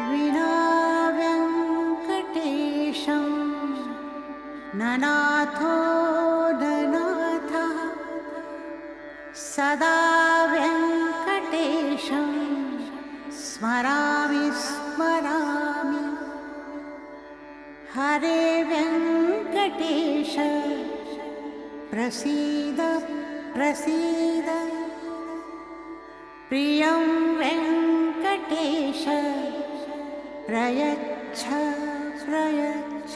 विना व्यङ्कटेशं ननाथो ननाथः सदा व्यङ्कटेशं स्मरामि स्मरामि। हरे व्यङ्कटेश प्रसीद प्रसीद। प्रियं वेङ्कटेश प्रयच्छ प्रयच्छ।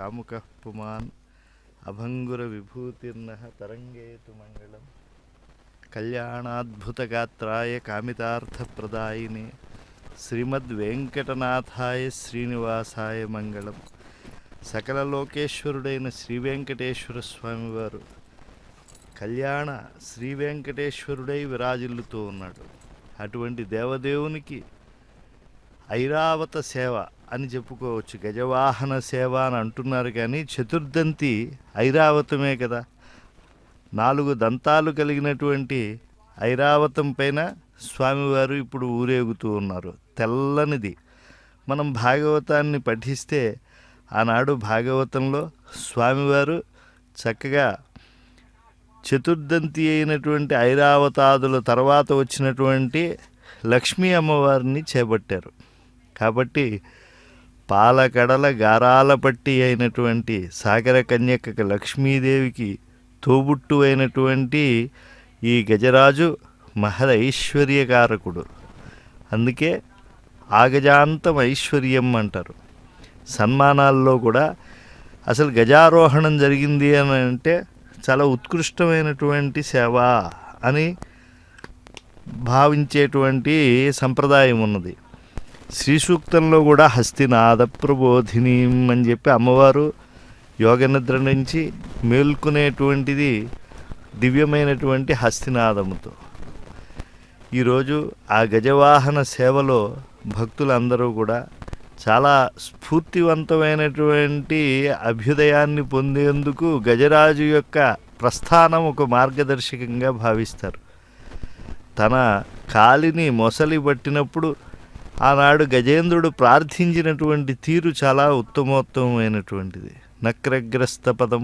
కాముకః పుమాన్ అభంగుర విభూతిర్నః తరంగేతు మంగళం కళ్యాణాద్భుతగాత్రాయ కామితార్థప్రదాయినే శ్రీమద్వేంకటనాథాయ శ్రీనివాసాయ మంగళం. సకల లోకేశ్వరుడైన శ్రీ వెంకటేశ్వర స్వామివారు కళ్యాణ శ్రీ వెంకటేశ్వరుడై విరాజిల్లుతూ ఉన్నాడు. అటువంటి దేవదేవునికి ఐరావత సేవ అని చెప్పుకోవచ్చు. గజవాహన సేవ అని అంటున్నారు కానీ చతుర్దంతి ఐరావతమే కదా. 4 దంతాలు కలిగినటువంటి ఐరావతం పైన స్వామివారు ఇప్పుడు ఊరేగుతూ ఉన్నారు. తెల్లనిది. మనం భాగవతాన్ని పఠిస్తే ఆనాడు భాగవతంలో స్వామివారు చక్కగా చతుర్దంతి అయినటువంటి ఐరావతాదుల తర్వాత వచ్చినటువంటి లక్ష్మీ అమ్మవారిని చేపట్టారు. కాబట్టి పాలకడల గారాల పట్టి అయినటువంటి సాగర కన్యక లక్ష్మీదేవికి తోబుట్టు అయినటువంటి ఈ గజరాజు మహద ఐశ్వర్యకారకుడు. అందుకే ఆగజాంతం ఐశ్వర్యం అంటారు. సన్మానాల్లో కూడా అసలు గజారోహణం జరిగింది అని అంటే చాలా ఉత్కృష్టమైనటువంటి సేవ అని భావించేటువంటి సంప్రదాయం ఉన్నది. శ్రీ సూక్తంలో కూడా హస్తినాద ప్రబోధిని అని చెప్పి అమ్మవారు యోగనిద్ర నుంచి మేల్కొనేటువంటిది దివ్యమైనటువంటి హస్తినాదముతో. ఈరోజు ఆ గజవాహన సేవలో భక్తులందరూ కూడా చాలా స్ఫూర్తివంతమైనటువంటి అభ్యుదయాన్ని పొందేందుకు గజరాజు యొక్క ప్రస్థానం ఒక మార్గదర్శకంగా భావిస్తారు. తన కాలిని మొసలి పట్టినప్పుడు ఆనాడు గజేంద్రుడు ప్రార్థించినటువంటి తీరు చాలా ఉత్తమోత్తమైనటువంటిది. నక్రగ్రస్త పదం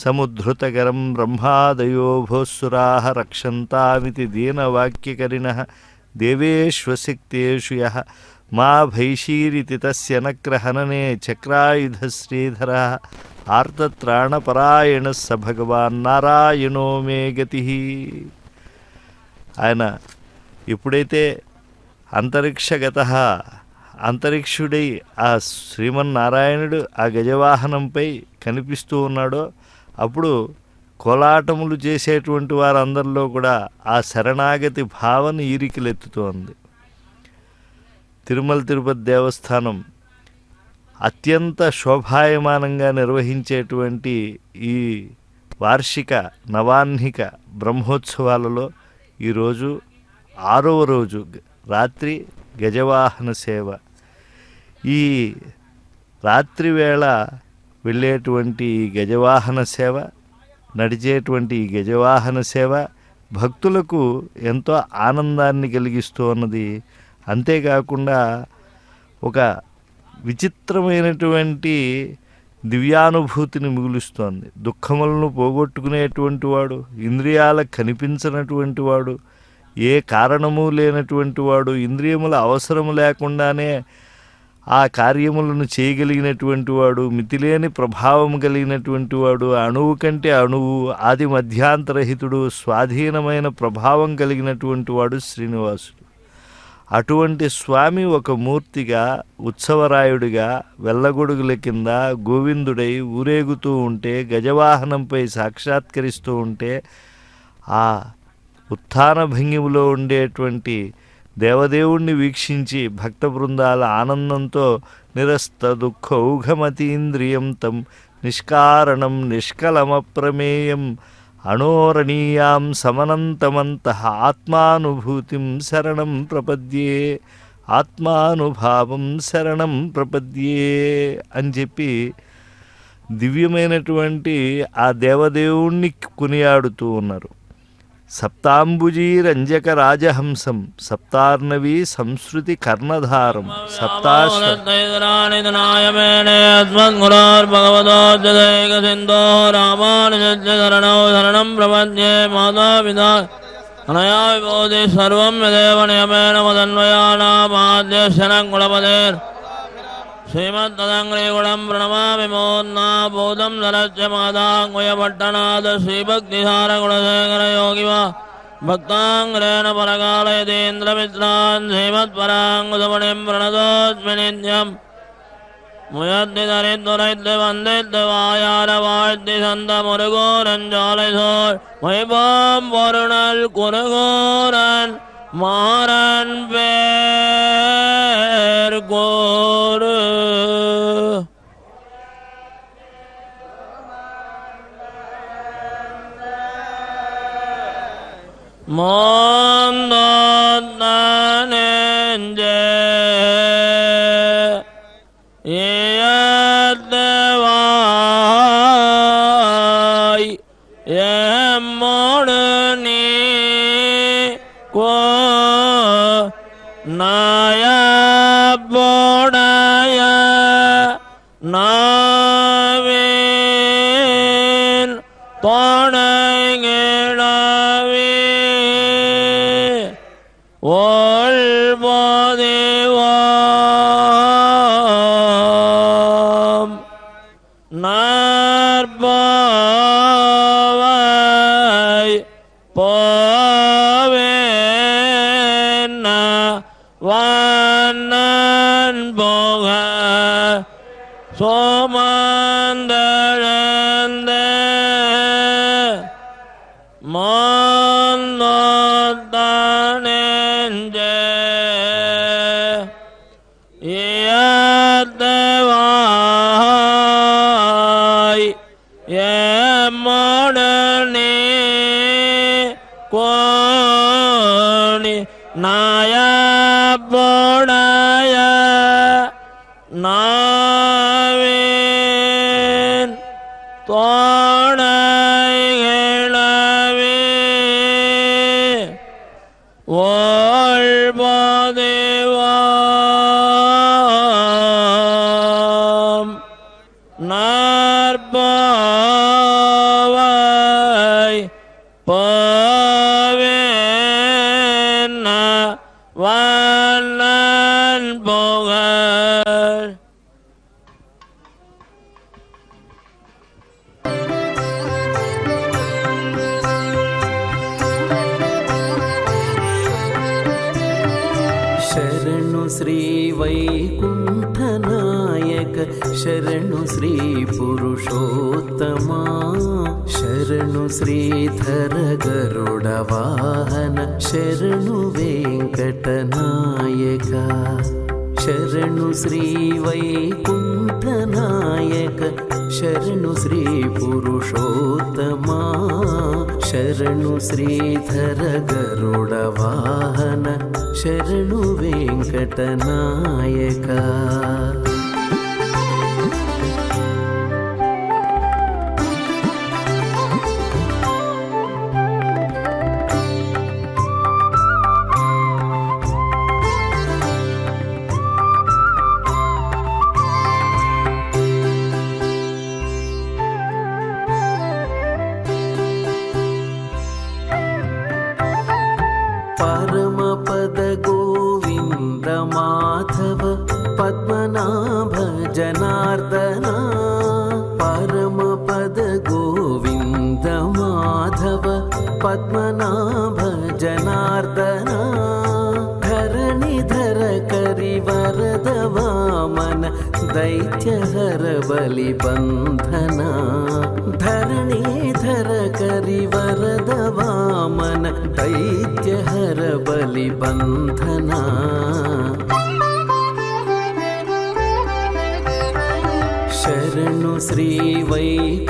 సముద్ధృతగరం బ్రహ్మాదయో భోస్సురాః రక్షంతామితి దీనవాక్యకరిణః దేవేష్వశక్తేషు యః మా భైషీరితి తస్య నక్రహననే చక్రాయుధశ్రీధరः ఆర్తత్రాణపరాయణः స భగవాన్ నారాయణో మే గతిః. ఆయన ఎప్పుడైతే అంతరిక్షగతః అంతరిక్షుడై ఆ శ్రీమన్నారాయణుడు ఆ గజవాహనంపై కనిపిస్తూ ఉన్నాడో అప్పుడు కోలాటములు చేసేటువంటి వారందరిలో కూడా ఆ శరణాగతి భావన ఈరికలెత్తుతోంది. తిరుమల తిరుపతి దేవస్థానం అత్యంత శోభాయమానంగా నిర్వహించేటువంటి ఈ వార్షిక నవాహ్నిక బ్రహ్మోత్సవాలలో ఈరోజు 6వ రోజు రాత్రి గజవాహన సేవ. ఈ రాత్రి వేళ వెళ్ళేటువంటి ఈ గజవాహన సేవ, నడిచేటువంటి ఈ గజవాహన సేవ భక్తులకు ఎంతో ఆనందాన్ని కలిగిస్తూ ఉన్నది. అంతేకాకుండా ఒక విచిత్రమైనటువంటి దివ్యానుభూతిని మిగులుస్తోంది. దుఃఖములను పోగొట్టుకునేటువంటి వాడు, ఇంద్రియాలకు కనిపించినటువంటి వాడు, ఏ కారణము లేనటువంటి వాడు, ఇంద్రియముల అవసరం లేకుండానే ఆ కార్యములను చేయగలిగినటువంటి వాడు, మితిలేని ప్రభావం కలిగినటువంటి వాడు, అణువు కంటే అణువు, ఆది మధ్యాంతరహితుడు, స్వాధీనమైన ప్రభావం కలిగినటువంటి వాడు శ్రీనివాసుడు. అటువంటి స్వామి ఒక మూర్తిగా, ఉత్సవరాయుడిగా వెళ్ళగొడుగుల కింద గోవిందుడై ఊరేగుతూ ఉంటే, గజవాహనంపై సాక్షాత్కరిస్తూ ఉంటే, ఆ ఉత్థాన భంగిములో ఉండేటువంటి దేవదేవుణ్ణి వీక్షించి భక్త బృందాల ఆనందంతో నిరస్త దుఃఖౌఘమతీంద్రియం తం నిష్కారణం నిష్కలమప్రమేయం అణోరణీయాం సమనంతమంతః ఆత్మానుభూతిం శరణం ప్రపద్యే ఆత్మానుభావం శరణం ప్రపద్యే అని చెప్పి దివ్యమైనటువంటి ఆ దేవదేవుణ్ణి కొనియాడుతూ ఉన్నారు. సప్తాంబుజీ రంజక రాజహంసం సప్తార్ణవీ సంస్కృతి కర్ణధారం శరణం ప్రపద్యే మాతాపితా అనయా విభూతి సర్వం యదేవ నియమేన మదన్వయానామాద్యశనం కులపదేర్ శ్రీమద్దదంగ్రీగుణం ప్రణమామి మోన్నా భూతం నరస్య మాతాంగుయపట్టణాద శ్రీభక్తిసారగుణశేఖర యోగివా భక్తాంగ్రేణ పరకాలయతీంద్రమిత్రాన్ శ్రీమత్పరాంగుధమణిం ప్రణతోస్మి నిత్యం முயத்தி தரித்துரைத்து வந்தித்து வாயார வாழ்த்தி சந்த முருகோரஞ்சாலை சோழ் மொய்பாம் பொருணல் குருகோரன் மாறன் பேர் கோரு நெஞ்சே ஏத்தவாய் எம்மோடு நீ கோ நாயபோடைய நாவின் தொடைகிழவே ஓல்போதிவாம் நாற்பவை போவேன்ன வண்ணன் போக சோமந்தழந்த நெஞ்சே ஏத்தவாய் எம்மோடு நீ கோணி நாயபோடைய நாவின் தொடைகிழவே ஓல்போதிவாம் நாற்பவை போவேன்ன வண்ணன் புகழ் ಶರಣು ಶ್ರೀ ವೈಕುಂಠನಾಯಕ ಶರಣು ಶ್ರೀ ಪುರುಷೋತ್ತಮ ಶರಣು ಶ್ರೀಧರ ಗರುಡ ವಾಹನ ಶರಣು ವೆಂಕಟನಾಯಕ ಶರಣು ಶ್ರೀ ವೈಕುಂಠನಾಯಕ ಶರಣು ಶ್ರೀ ಪುರುಷೋತ್ತಮ ಶರಣು ಶ್ರೀಧರ ಗರುಡ ವಾಹನ ಶರಣು ವೆಂಕಟನಾಯಕ ಪರಮಪದ ಗೋವಿಂದ ಮಾಧವ ಪದ್ಮನಾಭ ಜನಾರ್ದನ ಪರಮಪದ ಗೋವಿಂದ ಮಾಧವ ಪದ್ಮನಾಭ ಜನಾರ್ದನ ಧರಣಿಧರ ಕರಿವರದ ವಾಮನ ದೈತ್ಯಹರ ಬಲಿಬಂಧನ ಧರಣಿಧರ ಕರಿವರದ ವಾಮನ ದೈತ್ಯಹರ ಬಲಿಬಂಧನ ಶರಣು ಶ್ರೀ ವೈಕುಂಠನಾಯಕ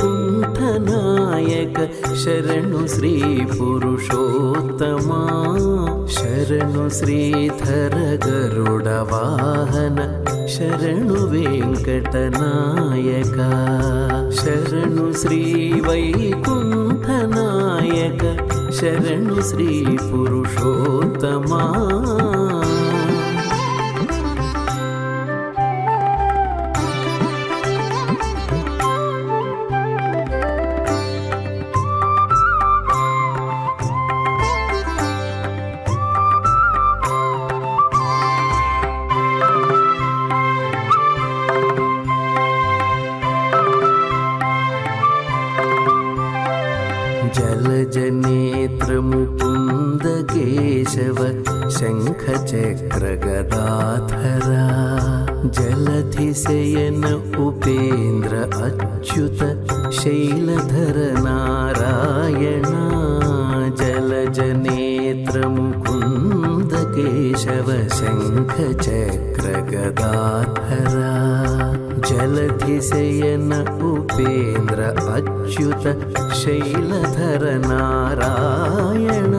ಶರಣು ಶ್ರೀ ಪುರುಷೋತ್ತಮ ಶರಣು ಶ್ರೀಧರ ಗರುಡ ವಾಹನ ಶರಣು ವೆಂಕಟನಾಯಕ ಶರಣು ಶ್ರೀ ವೈಕುಂಠನಾಯಕ ಶರಣು ಶ್ರೀ ಪುರುಷೋತ್ತಮ जलजनेत्र मुकुन्द केशव शङ्ख शङ्खचक्रगदाधरा जलधिशयन उपेन्द्र अच्युत शैलधर नारायणा जलजनेत्र मुकुन्द केशव शङ्खचक्रगदाधरा जलधिशयन उपेन्द्र अच्युत शैलधर नारायण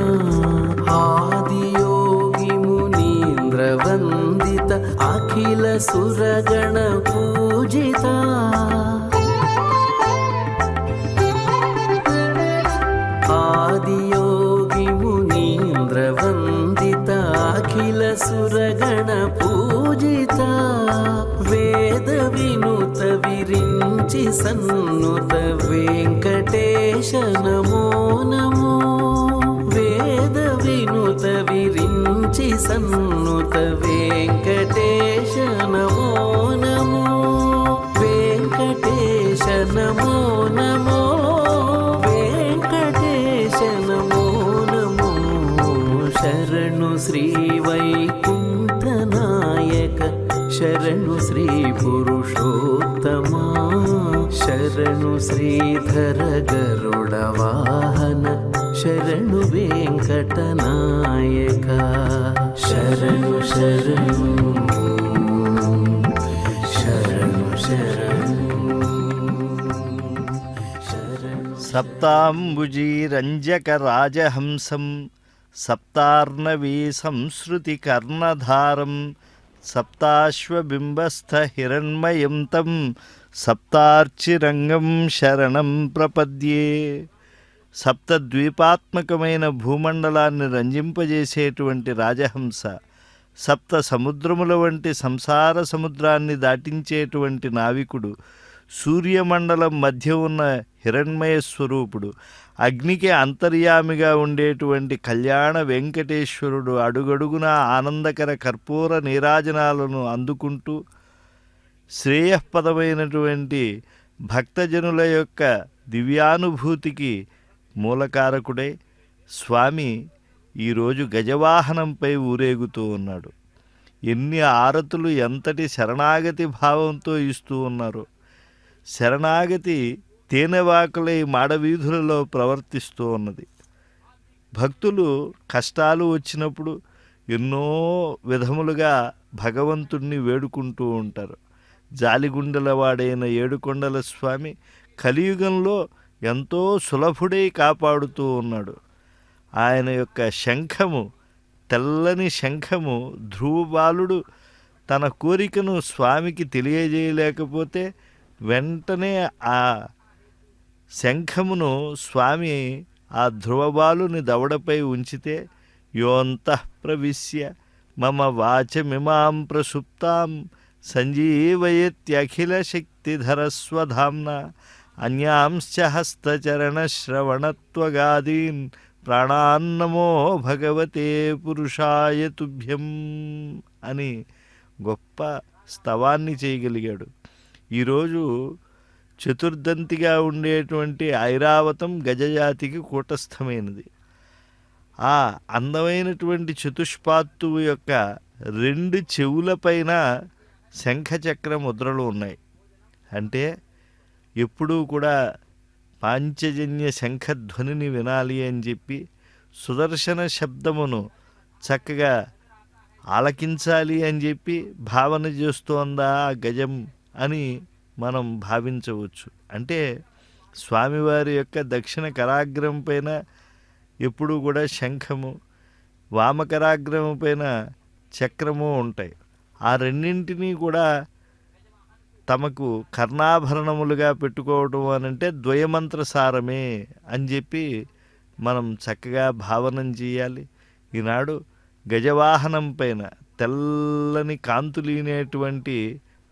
आदियोगी मुनीन्द्र वन्दित अखिल सुरगण पूजिता आदियोगी मुनीन्द्र वन्दित अखिल सुरगण पूजिता वेद विनुत विरिञ्चि सन्नुत वेङ्कटेश नमो नमो वेद विनुत विरिञ्चि सन्नुत वेङ्कटेश नमो नमो वेङ्कटेश नमो नमो वेङ्कटेश नमो नमो शरणु श्री वैकुण्ठनायक शरणु श्री पुरुषोत्तमा शरणु श्रीधर गरुड वाहन शरणु वेङ्कटनायक शरणु शरणु शरणु शरणु सप्ताम्बुजीरञ्जकराजहंसं सप्तार्णवी संश्रुतिकर्णधारं सप्ताश्वबिम्बस्थहिरण्मयं तं సప్తార్చిరంగం శరణం ప్రపద్యే. సప్తద్వీపాత్మకమైన భూమండలాన్ని రంజింపజేసేటువంటి రాజహంస, సప్త సముద్రముల వంటి సంసార సముద్రాన్ని దాటించేటువంటి నావికుడు, సూర్యమండలం మధ్య ఉన్న హిరణ్మయ స్వరూపుడు, అగ్నికి అంతర్యామిగా ఉండేటువంటి కళ్యాణ వెంకటేశ్వరుడు అడుగడుగున ఆనందకర కర్పూర నీరాజనాలను అందుకుంటూ శ్రేయఃపదమైనటువంటి భక్తజనుల యొక్క దివ్యానుభూతికి మూలకారకుడై స్వామి ఈరోజు గజవాహనంపై ఊరేగుతూ ఉన్నాడు. ఎన్ని ఆరతులు ఎంతటి శరణాగతి భావంతో ఇస్తూ ఉన్నారు. శరణాగతి తేనెవాకులై మాడవీధులలో ప్రవర్తిస్తూ ఉన్నది. భక్తులు కష్టాలు వచ్చినప్పుడు ఎన్నో విధములుగా భగవంతుణ్ణి వేడుకుంటూ ఉంటారు. జాలిగుండల వాడైన ఏడుకొండల స్వామి కలియుగంలో ఎంతో సులభుడై కాపాడుతూ ఉన్నాడు. ఆయన యొక్క శంఖము, తెల్లని శంఖము, ధ్రువబాలుడు తన కోరికను స్వామికి తెలియజేయలేకపోతే వెంటనే ఆ శంఖమును స్వామి ఆ ధ్రువబాలుని దవడపై ఉంచితే యోంతః ప్రవిశ్య మమ వాచమిమాం ప్రసుప్తాం సంజీవయత్యఖిల శక్తిధరస్వధామ్న అన్యాంశ్చ హస్తచరణశ్రవణత్వగాదీన్ ప్రాణాన్నమో భగవతే పురుషాయ తుభ్యం అని గొప్ప స్తవాన్ని చేయగలిగాడు. ఈరోజు చతుర్దంతిగా ఉండేటువంటి ఐరావతం గజజాతికి కూటస్థమైనది. ఆ అందమైనటువంటి చతుష్పాత్తువు యొక్క రెండు చెవులపైన శంఖచక్ర ముద్రలు ఉన్నాయి. అంటే ఎప్పుడూ కూడా పాంచజన్య శంఖధ్వనిని వినాలి అని చెప్పి సుదర్శన శబ్దమును చక్కగా ఆలకించాలి అని చెప్పి భావన చేస్తోందా గజం అని మనం భావించవచ్చు. అంటే స్వామివారి యొక్క దక్షిణ కరాగ్రం పైన ఎప్పుడూ కూడా శంఖము, వామకరాగ్రము పైన చక్రము ఉంటాయి. ఆ రెండింటినీ కూడా తమకు కర్ణాభరణములుగా పెట్టుకోవటం అనంటే ద్వయమంత్రసారమే అని చెప్పి మనం చక్కగా భావనం చేయాలి. ఈనాడు గజవాహనం పైన తెల్లని కాంతులీనేటువంటి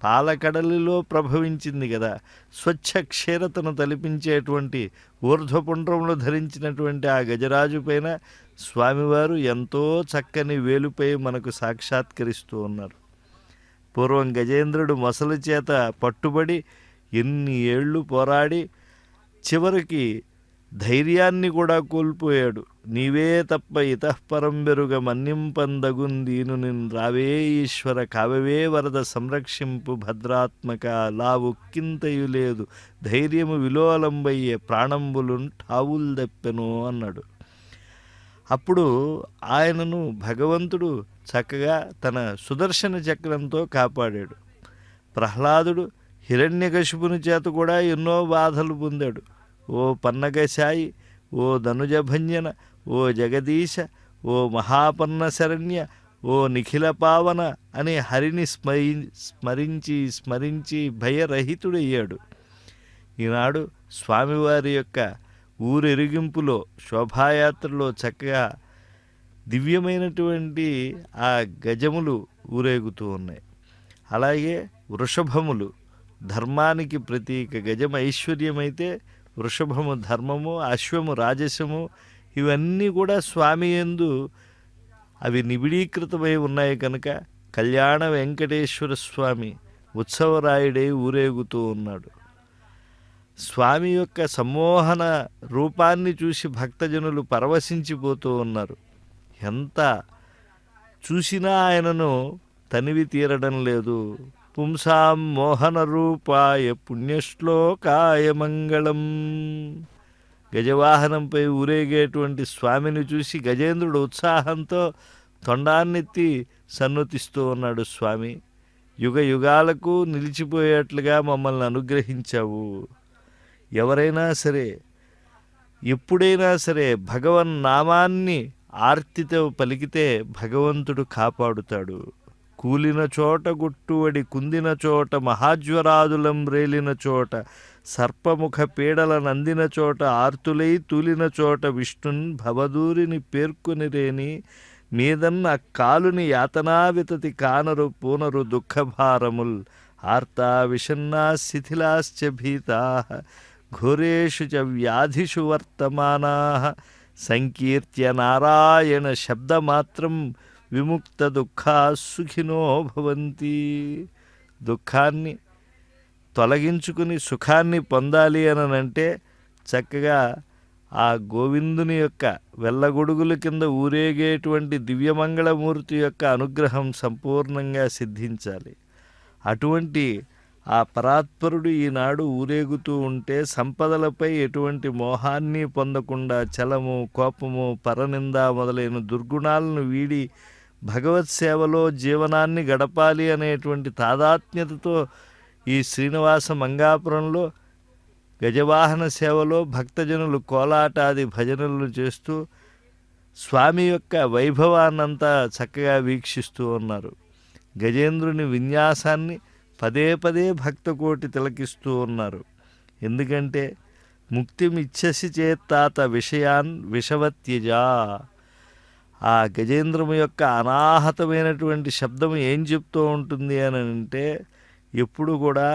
పాలకడలిలో ప్రభవించింది కదా, స్వచ్ఛ క్షీరతను తలిపించేటువంటి ఊర్ధ్వపుండ్రములు ధరించినటువంటి ఆ గజరాజు పైన స్వామివారు ఎంతో చక్కని వేలుపై మనకు సాక్షాత్కరిస్తూ ఉన్నారు. పూర్వం గజేంద్రుడు మొసలి చేత పట్టుబడి ఎన్ని ఏళ్ళు పోరాడి చివరికి ధైర్యాన్ని కూడా కోల్పోయాడు. నీవే తప్ప ఇతఃపరం బెరుగ మన్నింపందగుందీను నిన్ రావే ఈశ్వర కావవే వరద సంరక్షింపు భద్రాత్మక లావుక్కింతయు లేదు ధైర్యము విలోలంబయ్యే ప్రాణంబులున్ ఠావుల్ దప్పెను అన్నాడు. అప్పుడు ఆయనను భగవంతుడు చక్కగా తన సుదర్శన చక్రంతో కాపాడాడు. ప్రహ్లాదుడు హిరణ్యకశిపుని చేత కూడా ఎన్నో బాధలు పొందాడు. ఓ పన్నగశాయి, ఓ ధనుజభంజన, ఓ జగదీశ, ఓ మహాపన్న శరణ్య, ఓ నిఖిల పావన అని హరిని స్మరించి స్మరించి భయరహితుడయ్యాడు. ఈనాడు స్వామివారి యొక్క ఊరెరిగింపులో శోభాయాత్రలో చక్కగా దివ్యమైనటువంటి ఆ గజములు ఊరేగుతూ ఉన్నాయి. అలాగే వృషభములు ధర్మానికి ప్రతీక. గజం ఐశ్వర్యమైతే వృషభము ధర్మము, అశ్వము రాజసము, ఇవన్నీ కూడా స్వామి యందు అవి నిబిడీకృతమై ఉన్నాయి కనుక కళ్యాణ వెంకటేశ్వర స్వామి ఉత్సవరాయుడై ఊరేగుతూ ఉన్నాడు. స్వామి యొక్క సమ్మోహన రూపాన్ని చూసి భక్తజనులు పరవశించిపోతూ ఉన్నారు. ఎంత చూసినా ఆయనను తనివి తీరడం లేదు. పుంసాం మోహన రూపాయ పుణ్యశ్లోకాయ మంగళం. గజవాహనంపై ఊరేగేటువంటి స్వామిని చూసి గజేంద్రుడు ఉత్సాహంతో తొండాన్నెత్తి సన్నుతిస్తూ ఉన్నాడు. స్వామి, యుగ యుగాలకు నిలిచిపోయేట్లుగా మమ్మల్ని అనుగ్రహించావు. ఎవరైనా సరే ఎప్పుడైనా సరే భగవన్ నామాన్ని ఆర్తితో పలికితే భగవంతుడు కాపాడుతాడు. కూలిన చోట గుట్టువడి కుందిన చోట మహాజ్వరాదులం రేలిన చోట సర్పముఖ పీడల నందిన చోట ఆర్తులై తూలిన చోట విష్ణున్ భవదూరిని పేర్కొనిరేని మీదన్న కాలుని యాతనావితతి కానరు పూనరు దుఃఖభారముల్ ఆర్తా విషన్నా శిథిలాశ్చ భీతా ఘోరేషు చ వ్యాధిషు వర్తమానా సంకీర్త్య నారాయణ శబ్దమాత్రం విముక్త దుఃఖా సుఖినో భవంతి. దుఃఖాన్ని తొలగించుకుని సుఖాన్ని పొందాలి అనంటే చక్కగా ఆ గోవిందుని యొక్క వెళ్ళగొడుగుల కింద ఊరేగేటువంటి దివ్యమంగళమూర్తి యొక్క అనుగ్రహం సంపూర్ణంగా సిద్ధించాలి. అటువంటి ఆ పరాత్పరుడు ఈనాడు ఊరేగుతూ ఉంటే సంపదలపై ఎటువంటి మోహాన్ని పొందకుండా చలము, కోపము, పరనింద మొదలైన దుర్గుణాలను వీడి భగవత్ సేవలో జీవనాన్ని గడపాలి అనేటువంటి తాదాత్మ్యతతో ఈ శ్రీనివాస మంగాపురంలో గజవాహన సేవలో భక్తజనులు కోలాటాది భజనలు చేస్తూ స్వామి యొక్క వైభవాన్నంతా చక్కగా వీక్షిస్తూ ఉన్నారు. గజేంద్రుని విన్యాసాన్ని పదే పదే భక్తకోటి తిలకిస్తూ ఉన్నారు. ఎందుకంటే ముక్తిమిచ్చసి చేత్తాత విషయాన్ విషవత్యజా. ఆ గజేంద్రము యొక్క అనాహతమైనటువంటి శబ్దం ఏం చెప్తూ ఉంటుంది అని అంటే ఎప్పుడు కూడా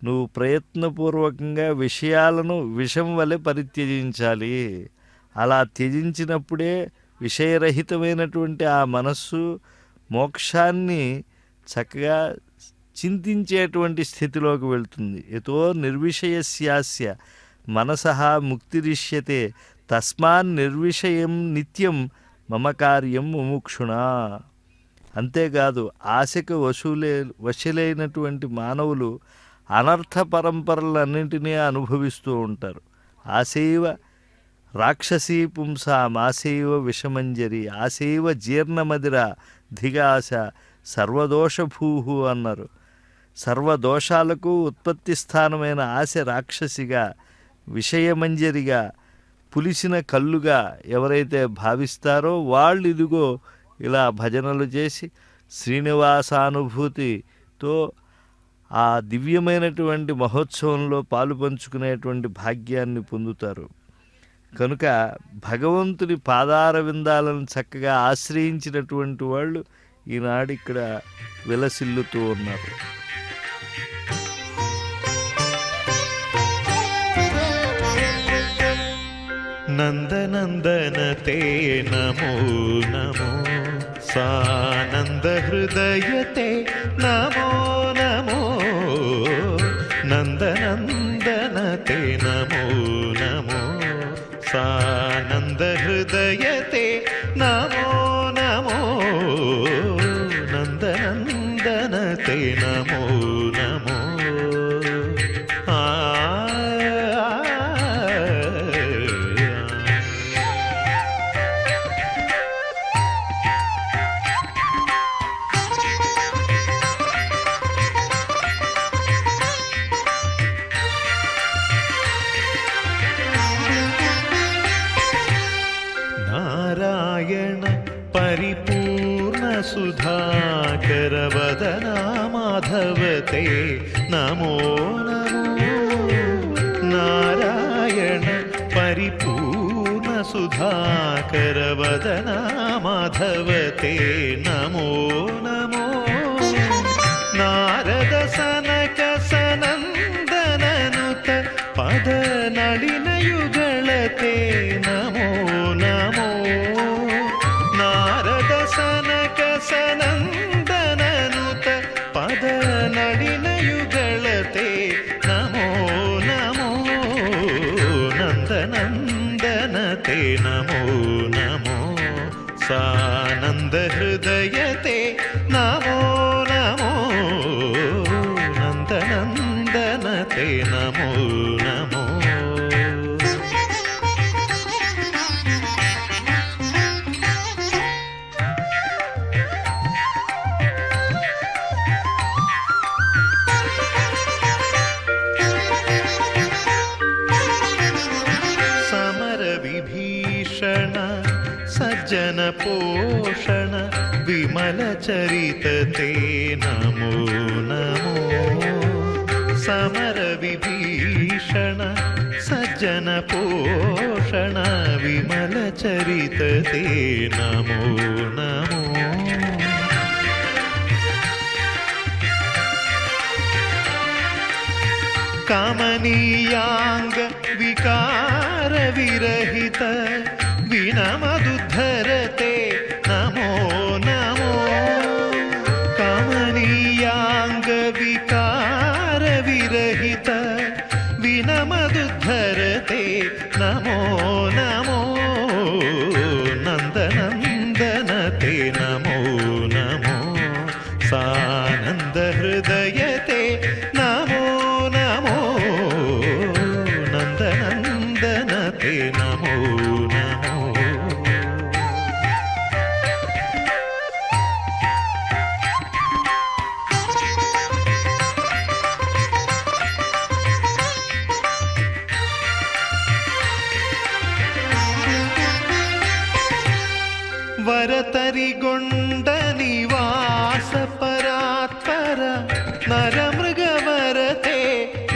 నువ్వు ప్రయత్నపూర్వకంగా విషయాలను విషం వలె పరిత్యజించాలి. అలా త్యజించినప్పుడే విషయరహితమైనటువంటి ఆ మనస్సు మోక్షాన్ని చక్కగా చింతించేటువంటి స్థితిలోకి వెళ్తుంది. ఎతో నిర్విషయస్యాస్య మనసః ముక్తిరిష్యతే తస్మాన్ నిర్విషయం నిత్యం మమ కార్యం ముముక్షుణా. అంతేకాదు ఆశకు వశులైనటువంటి మానవులు అనర్థ పరంపరలన్నింటినీ అనుభవిస్తూ ఉంటారు. ఆశైవ రాక్షసీ పుంసాం ఆశైవ విషమంజరి ఆశైవ జీర్ణమదిర ధిగాశ సర్వదోషభూహు అన్నారు. సర్వదోషాలకు ఉత్పత్తి స్థానమైన ఆశ రాక్షసిగా, విషయమంజరిగా, పులిసిన కళ్ళుగా ఎవరైతే భావిస్తారో వాళ్ళు ఇదిగో ఇలా భజనలు చేసి శ్రీనివాసానుభూతితో ఆ దివ్యమైనటువంటి మహోత్సవంలో పాలు పంచుకునేటువంటి భాగ్యాన్ని పొందుతారు. కనుక భగవంతుని పాదార విందాలను చక్కగా ఆశ్రయించినటువంటి వాళ్ళు ఈనాడు ఇక్కడ విలసిల్లుతూ ఉన్నారు. నందనందన తే నమో నమో సానంద హృదయ తే నమో నమో నందనందన తే నమో నమో సానంద హృదయ నందనతే నమో నమో ఆ నారాయణ పరిపూర్ణ సుధాకర వదనా మాధవతే నమో నమో నారాయణ పరిపూర్ణ సుధాకర వదనా మాధవతే నమో నమో నారద సనక సనందననుత పద నళిన యుగళతే నమో నమో నారద సనక సనందననుత పద నళిన యుగళతే నమో నమో నందనందనతే నమో నమో సానంద హృదయతే నమో నమో నందనందనతే నమో నమో సమర విభీషణ సజ్జన పోషణ విమల చరితతే నమో నమో సమర విభీషణ సజ్జన పోషణ విమల చరితతే నమో నమో కమనీయాంగ వికార విరహిత వినమదుద్ధరతే నమో నమో కమనీయాంగ వికార విరహిత వినమదుద్ధరతే నమో నమో నందనందనతే నమో నమో సానంద హృదయతే నమో నమో నందనందనతే నమో నమో వరతరిగొండ నివాస పరాత్పర నరమృగవరతే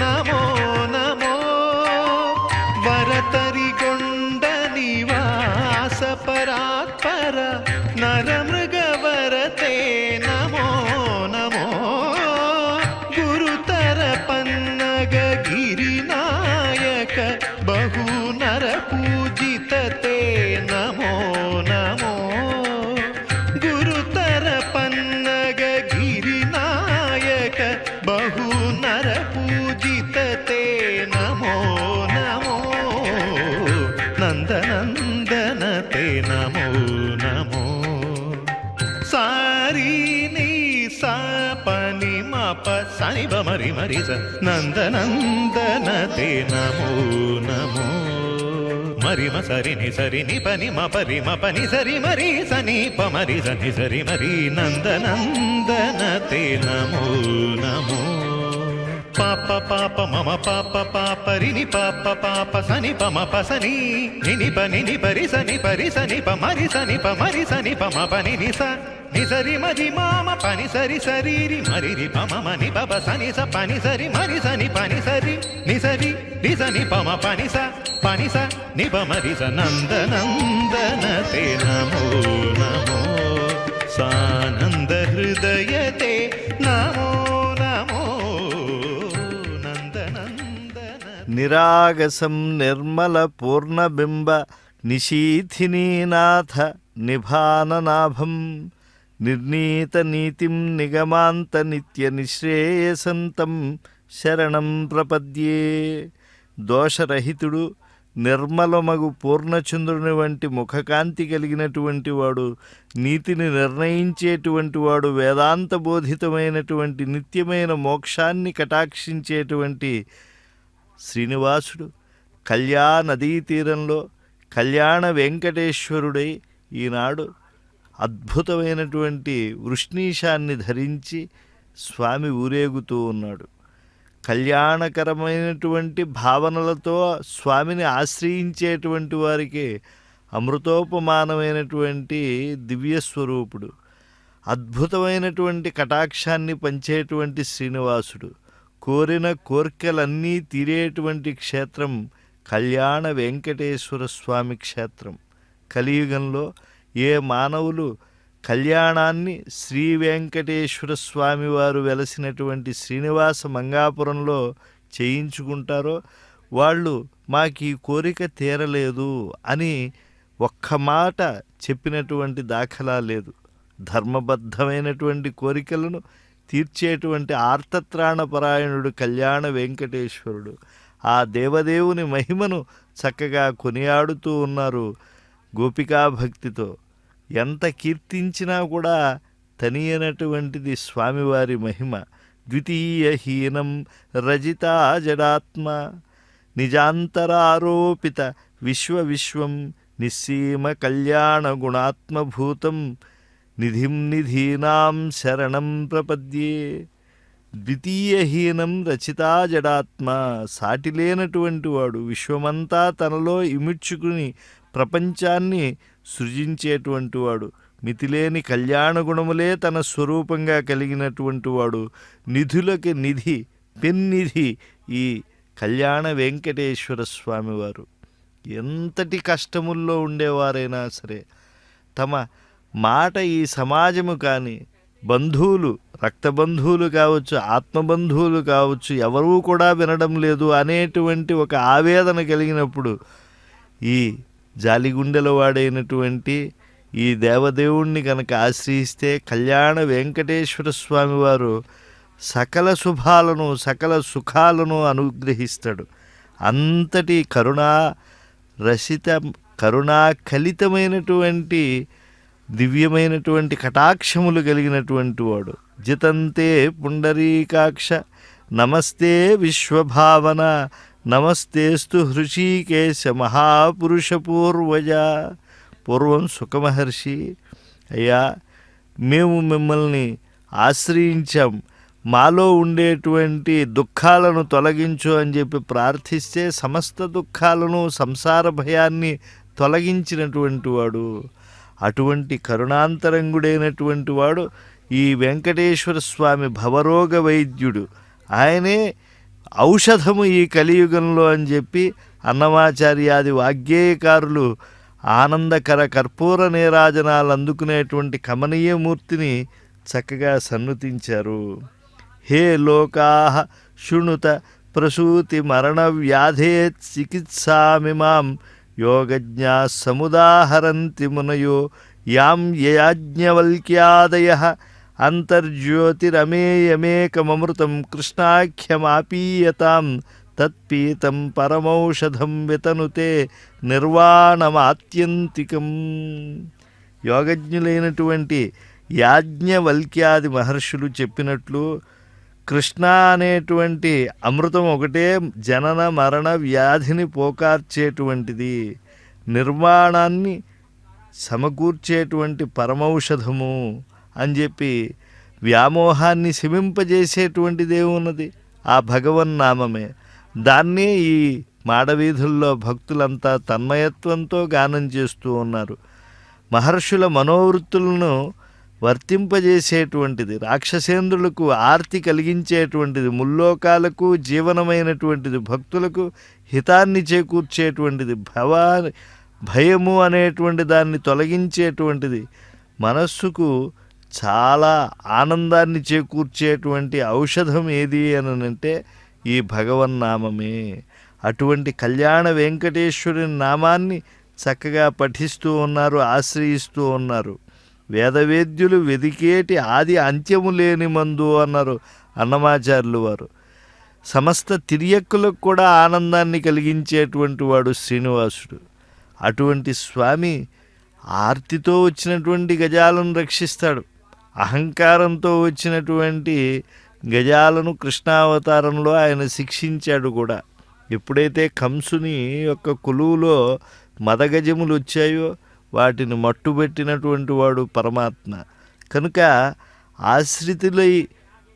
నమో నమో వరతరిగొండ నివాస పరాత్పర నరమృగవరతే నమో నమో గురుతర పన్నగ గిరినాయక బహు నర పూజితతే నమో నమో గురుతర పన్నగ గిరినాయక బహు నర పూజితతే నమో నమో నందనందనతే నమో నమో సారీ నీ సా పని మప సని బమరి మరి స నందనందనతే నమో నమో మరి మ సరి ని పని మ పరి మ పని సరి మరి సని ప మరి సని సరి మరి నందనందనతే నమో నమో పాప పాప మమ పాప పాపరి ని పాప పాప సని ప మ ప సని ని పరి సని ప మరి సని ప మ పని ని స ని సరి మరి మామ పని సరి సరి రి మరి రి ప మ ని ప సని స పని సరి మరి సని పని సరి ని సరి రి సని ప మ పని స ని ప మరి స నందనందనతే నమో నమో సానంద హృదయతే నమో నమో నందనందన నిరాగసం నిర్మల పూర్ణబింబ నిశీథినీనాథ నిభాననాభం నిర్ణీత నీతిం నిగమాంత నిత్య నిశ్రేయసంతం శరణం ప్రపద్యే దోషరహితుడు నిర్మలమగు పూర్ణచంద్రుని వంటి ముఖకాంతి కలిగినటువంటి వాడు, నీతిని నిర్ణయించేటువంటి వాడు, వేదాంత బోధితమైనటువంటి నిత్యమైన మోక్షాన్ని కటాక్షించేటువంటి శ్రీనివాసుడు కళ్యాణ నదీ తీరంలో కళ్యాణ వెంకటేశ్వరుడై ఈనాడు అద్భుతమైనటువంటి వృష్ణీశాన్ని ధరించి స్వామి ఊరేగుతూ ఉన్నాడు. కళ్యాణకరమైనటువంటి భావనలతో స్వామిని ఆశ్రయించేటువంటి వారికి అమృతోపమానమైనటువంటి దివ్యస్వరూపుడు, అద్భుతమైనటువంటి కటాక్షాన్ని పంచేటువంటి శ్రీనివాసుడు, కోరిన కోర్కెలన్నీ తీరేటువంటి క్షేత్రం కళ్యాణ వెంకటేశ్వర స్వామి క్షేత్రం. కలియుగంలో ఏ మానవులు కళ్యాణాన్ని శ్రీ వెంకటేశ్వర స్వామి వారు వెలసినటువంటి శ్రీనివాస మంగాపురంలో చేయించుకుంటారో వాళ్ళు మాకు ఈ కోరిక తీరలేదు అని ఒక్క మాట చెప్పినటువంటి దాఖలా లేదు. ధర్మబద్ధమైనటువంటి కోరికలను తీర్చేటువంటి ఆర్తత్రాణపరాయణుడు కళ్యాణ వెంకటేశ్వరుడు. ఆ దేవదేవుని మహిమను చక్కగా కొనియాడుతూ ఉన్నారు గోపికాభక్తితో. ఎంత కీర్తించినా కూడా తనియనటువంటిది స్వామివారి మహిమ. ద్వితీయహీనం రజితా జడాత్మ నిజాంతరారోపిత విశ్వవిశ్వం నిస్సీమ కళ్యాణ గుణాత్మభూతం నిధిం నిధీనాం శరణం ప్రపద్యే. ద్వితీయహీనం రచితా జడాత్మ, సాటిలేనటువంటి వాడు, విశ్వమంతా తనలో ఇమిడ్చుకుని ప్రపంచాన్ని సృజించేటువంటి వాడు, మితిలేని కళ్యాణ గుణములే తన స్వరూపంగా కలిగినటువంటి వాడు, నిధులకి నిధి, పెన్నిధి ఈ కళ్యాణ వెంకటేశ్వర స్వామివారు. ఎంతటి కష్టముల్లో ఉండేవారైనా సరే తమ మాట ఈ సమాజము కానీ, బంధువులు, రక్తబంధువులు కావచ్చు, ఆత్మబంధువులు కావచ్చు, ఎవరూ కూడా వినడం లేదు అనేటువంటి ఒక ఆవేదన కలిగినప్పుడు ఈ జాలిగుండెల వాడైనటువంటి ఈ దేవదేవుణ్ణి కనుక ఆశ్రయిస్తే కళ్యాణ వెంకటేశ్వర స్వామి వారు సకల శుభాలను సకల సుఖాలను అనుగ్రహిస్తాడు. అంతటి కరుణాకలితమైనటువంటి దివ్యమైనటువంటి కటాక్షములు కలిగినటువంటి వాడు. జితంతే పుండరీకాక్ష నమస్తే విశ్వభావన నమస్తేస్తు హృషీకేశ మహాపురుష పూర్వజ. పూర్వం సుఖమహర్షి, అయ్యా మేము మిమ్మల్ని ఆశ్రయించాం, మాలో ఉండేటువంటి దుఃఖాలను తొలగించు అని చెప్పి ప్రార్థిస్తే సమస్త దుఃఖాలను, సంసార భయాన్ని తొలగించినటువంటి వాడు. అటువంటి కరుణాంతరంగుడైనటువంటి వాడు ఈ వెంకటేశ్వర స్వామి భవరోగ వైద్యుడు. ఆయనే ఔషధము ఈ కలియుగంలో అని చెప్పి అన్నమాచార్యాది వాగ్గేయకారులు ఆనందకర కర్పూర నీరాజనాలు అందుకునేటువంటి కమనీయమూర్తిని చక్కగా సన్నుతించారు. హే లోకాః శృణుత ప్రసూతి మరణ వ్యాధే చికిత్సామిమాం యోగజ్ఞా సముదాహరంతి మునయో యాం యాజ్ఞవల్క్యాదయః అంతర్జ్యోతిరమేయమేకమమృతం కృష్ణాఖ్యమాపీయతాం తత్పీతం పరమౌషధం వితనుతే నిర్వాణమాత్యంతికం. యోగజ్ఞులైనటువంటి యాజ్ఞవల్క్యాది మహర్షులు చెప్పినట్లు కృష్ణ అనేటువంటి అమృతం ఒకటే జనన మరణ వ్యాధిని పోకార్చేటువంటిది, నిర్మాణాన్ని సమకూర్చేటువంటి పరమౌషధము అని చెప్పి వ్యామోహాన్ని శమింపజేసేటువంటిదే ఉన్నది ఆ భగవన్నామమే. దాన్నే ఈ మాడవీధుల్లో భక్తులంతా తన్మయత్వంతో గానం చేస్తూ ఉన్నారు. మహర్షుల మనోవృత్తులను వర్తింపజేసేటువంటిది, రాక్షసేంద్రులకు ఆర్తి కలిగించేటువంటిది, ముల్లోకాలకు జీవనమైనటువంటిది, భక్తులకు హితాన్ని చేకూర్చేటువంటిది, భయము అనేటువంటి దాన్ని తొలగించేటువంటిది, మనస్సుకు చాలా ఆనందాన్ని చేకూర్చేటువంటి ఔషధం ఏది అనంటే ఈ భగవన్నామమే. అటువంటి కళ్యాణ వెంకటేశ్వరుని నామాన్ని చక్కగా పఠిస్తూ ఉన్నారు, ఆశ్రయిస్తూ ఉన్నారు. వేదవేద్యులు వెదికేటి ఆది అంత్యము లేని మందు అన్నారు అన్నమాచార్యులు వారు. సమస్త తిరియక్కులకు కూడా ఆనందాన్ని కలిగించేటువంటి వాడు శ్రీనివాసుడు. అటువంటి స్వామి ఆర్తితో వచ్చినటువంటి గజాలను రక్షిస్తాడు. అహంకారంతో వచ్చినటువంటి గజాలను కృష్ణావతారంలో ఆయన శిక్షించాడు కూడా. ఎప్పుడైతే కంసుని యొక్క కొలువులో మదగజములు వచ్చాయో వాటిని మట్టుబెట్టినటువంటి వాడు పరమాత్మ. కనుక ఆశ్రితులై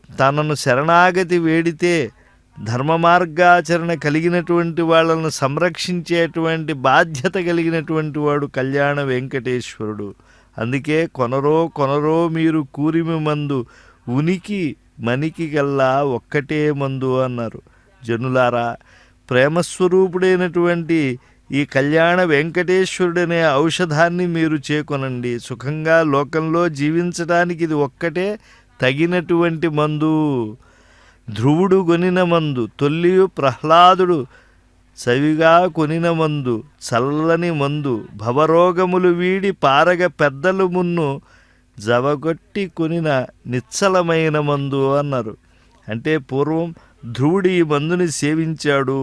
తనను శరణాగతి వేడితే ధర్మ మార్గాచరణ కలిగినటువంటి వాళ్ళను సంరక్షించేటువంటి బాధ్యత కలిగినటువంటి వాడు కళ్యాణ వెంకటేశ్వరుడు. అందుకే కొనరో మీరు కూరిమి మందు ఉనికి మనికి గల్లా ఒక్కటే మందు అన్నారు. జనులారా, ప్రేమస్వరూపుడైనటువంటి ఈ కళ్యాణ వెంకటేశ్వరుడనే ఔషధాన్ని మీరు చేకొనండి. సుఖంగా లోకంలో జీవించడానికి ఇది ఒక్కటే తగినటువంటి మందు. ధ్రువుడు కొనిన మందు, తొల్లియు ప్రహ్లాదుడు సవిగా కొనిన మందు, చల్లని మందు, భవరోగములు వీడి పారగ పెద్దలు మున్ను జవగొట్టి కొనిన నిశ్చలమైన మందు అన్నారు. అంటే పూర్వం ధ్రువుడు ఈ మందుని సేవించాడు,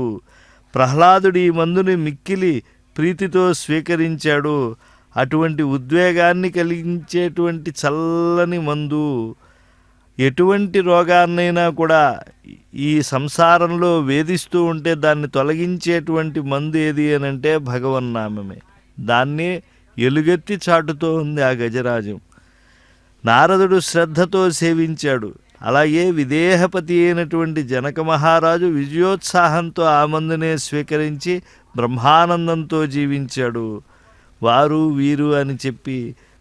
ప్రహ్లాదుడు ఈ మందుని మిక్కిలి ప్రీతితో స్వీకరించాడు. అటువంటి ఉద్వేగాన్ని కలిగించేటువంటి చల్లని మందు. ఎటువంటి రోగాన్నైనా కూడా ఈ సంసారంలో వేధిస్తూ ఉంటే దాన్ని తొలగించేటువంటి మందు ఏది అని అంటే భగవన్నామమే. దాన్ని ఎలుగెత్తి చాటుతో ఉంది ఆ గజరాజం. నారదుడు శ్రద్ధతో సేవించాడు. అలాగే విదేహపతి అయినటువంటి జనక మహారాజు విజయోత్సాహంతో ఆ మందునే స్వీకరించి బ్రహ్మానందంతో జీవించాడు. వారు వీరు అని చెప్పి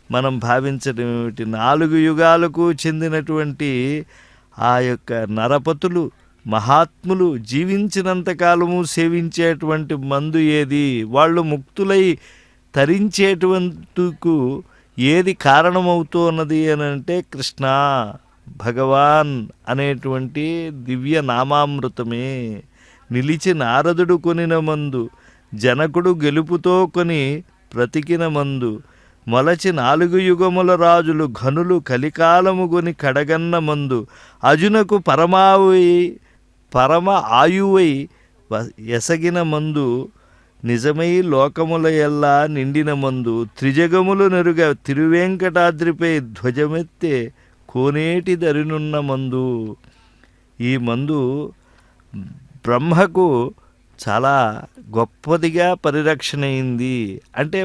మనం భావించడం ఏమిటి? 4 యుగాలకు చెందినటువంటి ఆ యొక్క నరపతులు మహాత్ములు జీవించినంతకాలము సేవించేటువంటి మందు ఏది? వాళ్ళు ముక్తులై తరించేటువంటికు ఏది కారణమవుతూ ఉన్నది అని అంటే కృష్ణ భగవాన్ అనేటువంటి దివ్య నామామృతమే. నిలిచి నారదుడు కొనిన మందు, జనకుడు గెలుపుతో కొని బ్రతికిన మందు, మొలచి 4 యుగముల రాజులు ఘనులు కలికాలము గొని కడగన్న మందు, అజునకు పరమ ఆయువై ఎసగిన మందు, నిజమై లోకముల ఎల్లా నిండిన మందు, త్రిజగములు నెరుగ తిరువేంకటాద్రిపై ధ్వజమెత్తే కోనేటి దరినున్న మందు. ఈ మందు బ్రహ్మకు చాలా గొప్పదిగా పరిరక్షణ అయింది. అంటే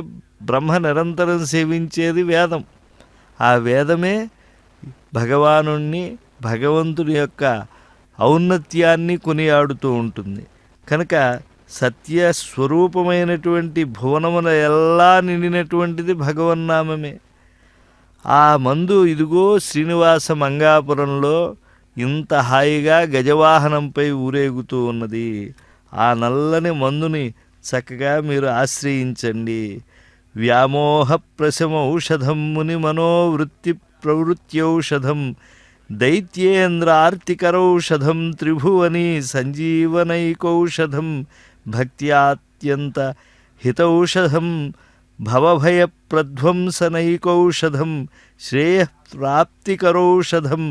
బ్రహ్మ నిరంతరం సేవించేది వేదం. ఆ వేదమే భగవంతుడి యొక్క ఔన్నత్యాన్ని కొనియాడుతూ ఉంటుంది. కనుక సత్యస్వరూపమైనటువంటి భువనముల ఎల్లా నిండినటువంటిది భగవన్నామమే. ఆ మందు ఇదిగో శ్రీనివాస మంగాపురంలో ఇంత హాయిగా గజవాహనంపై ఊరేగుతూ ఉన్నది. ఆ నల్లని మందుని చక్కగా మీరు ఆశ్రయించండి. వ్యామోహ ప్రశమౌషధం ముని మనోవృత్తి ప్రవృత్యౌషధం దైత్యేంద్ర ఆర్తికరౌషధం త్రిభువని సంజీవనైకౌషధం భక్త్యాత్యంత హితౌషధం భవభయ ప్రధ్వంసనైకౌషధం శ్రేయఃప్రాప్తికరౌషధం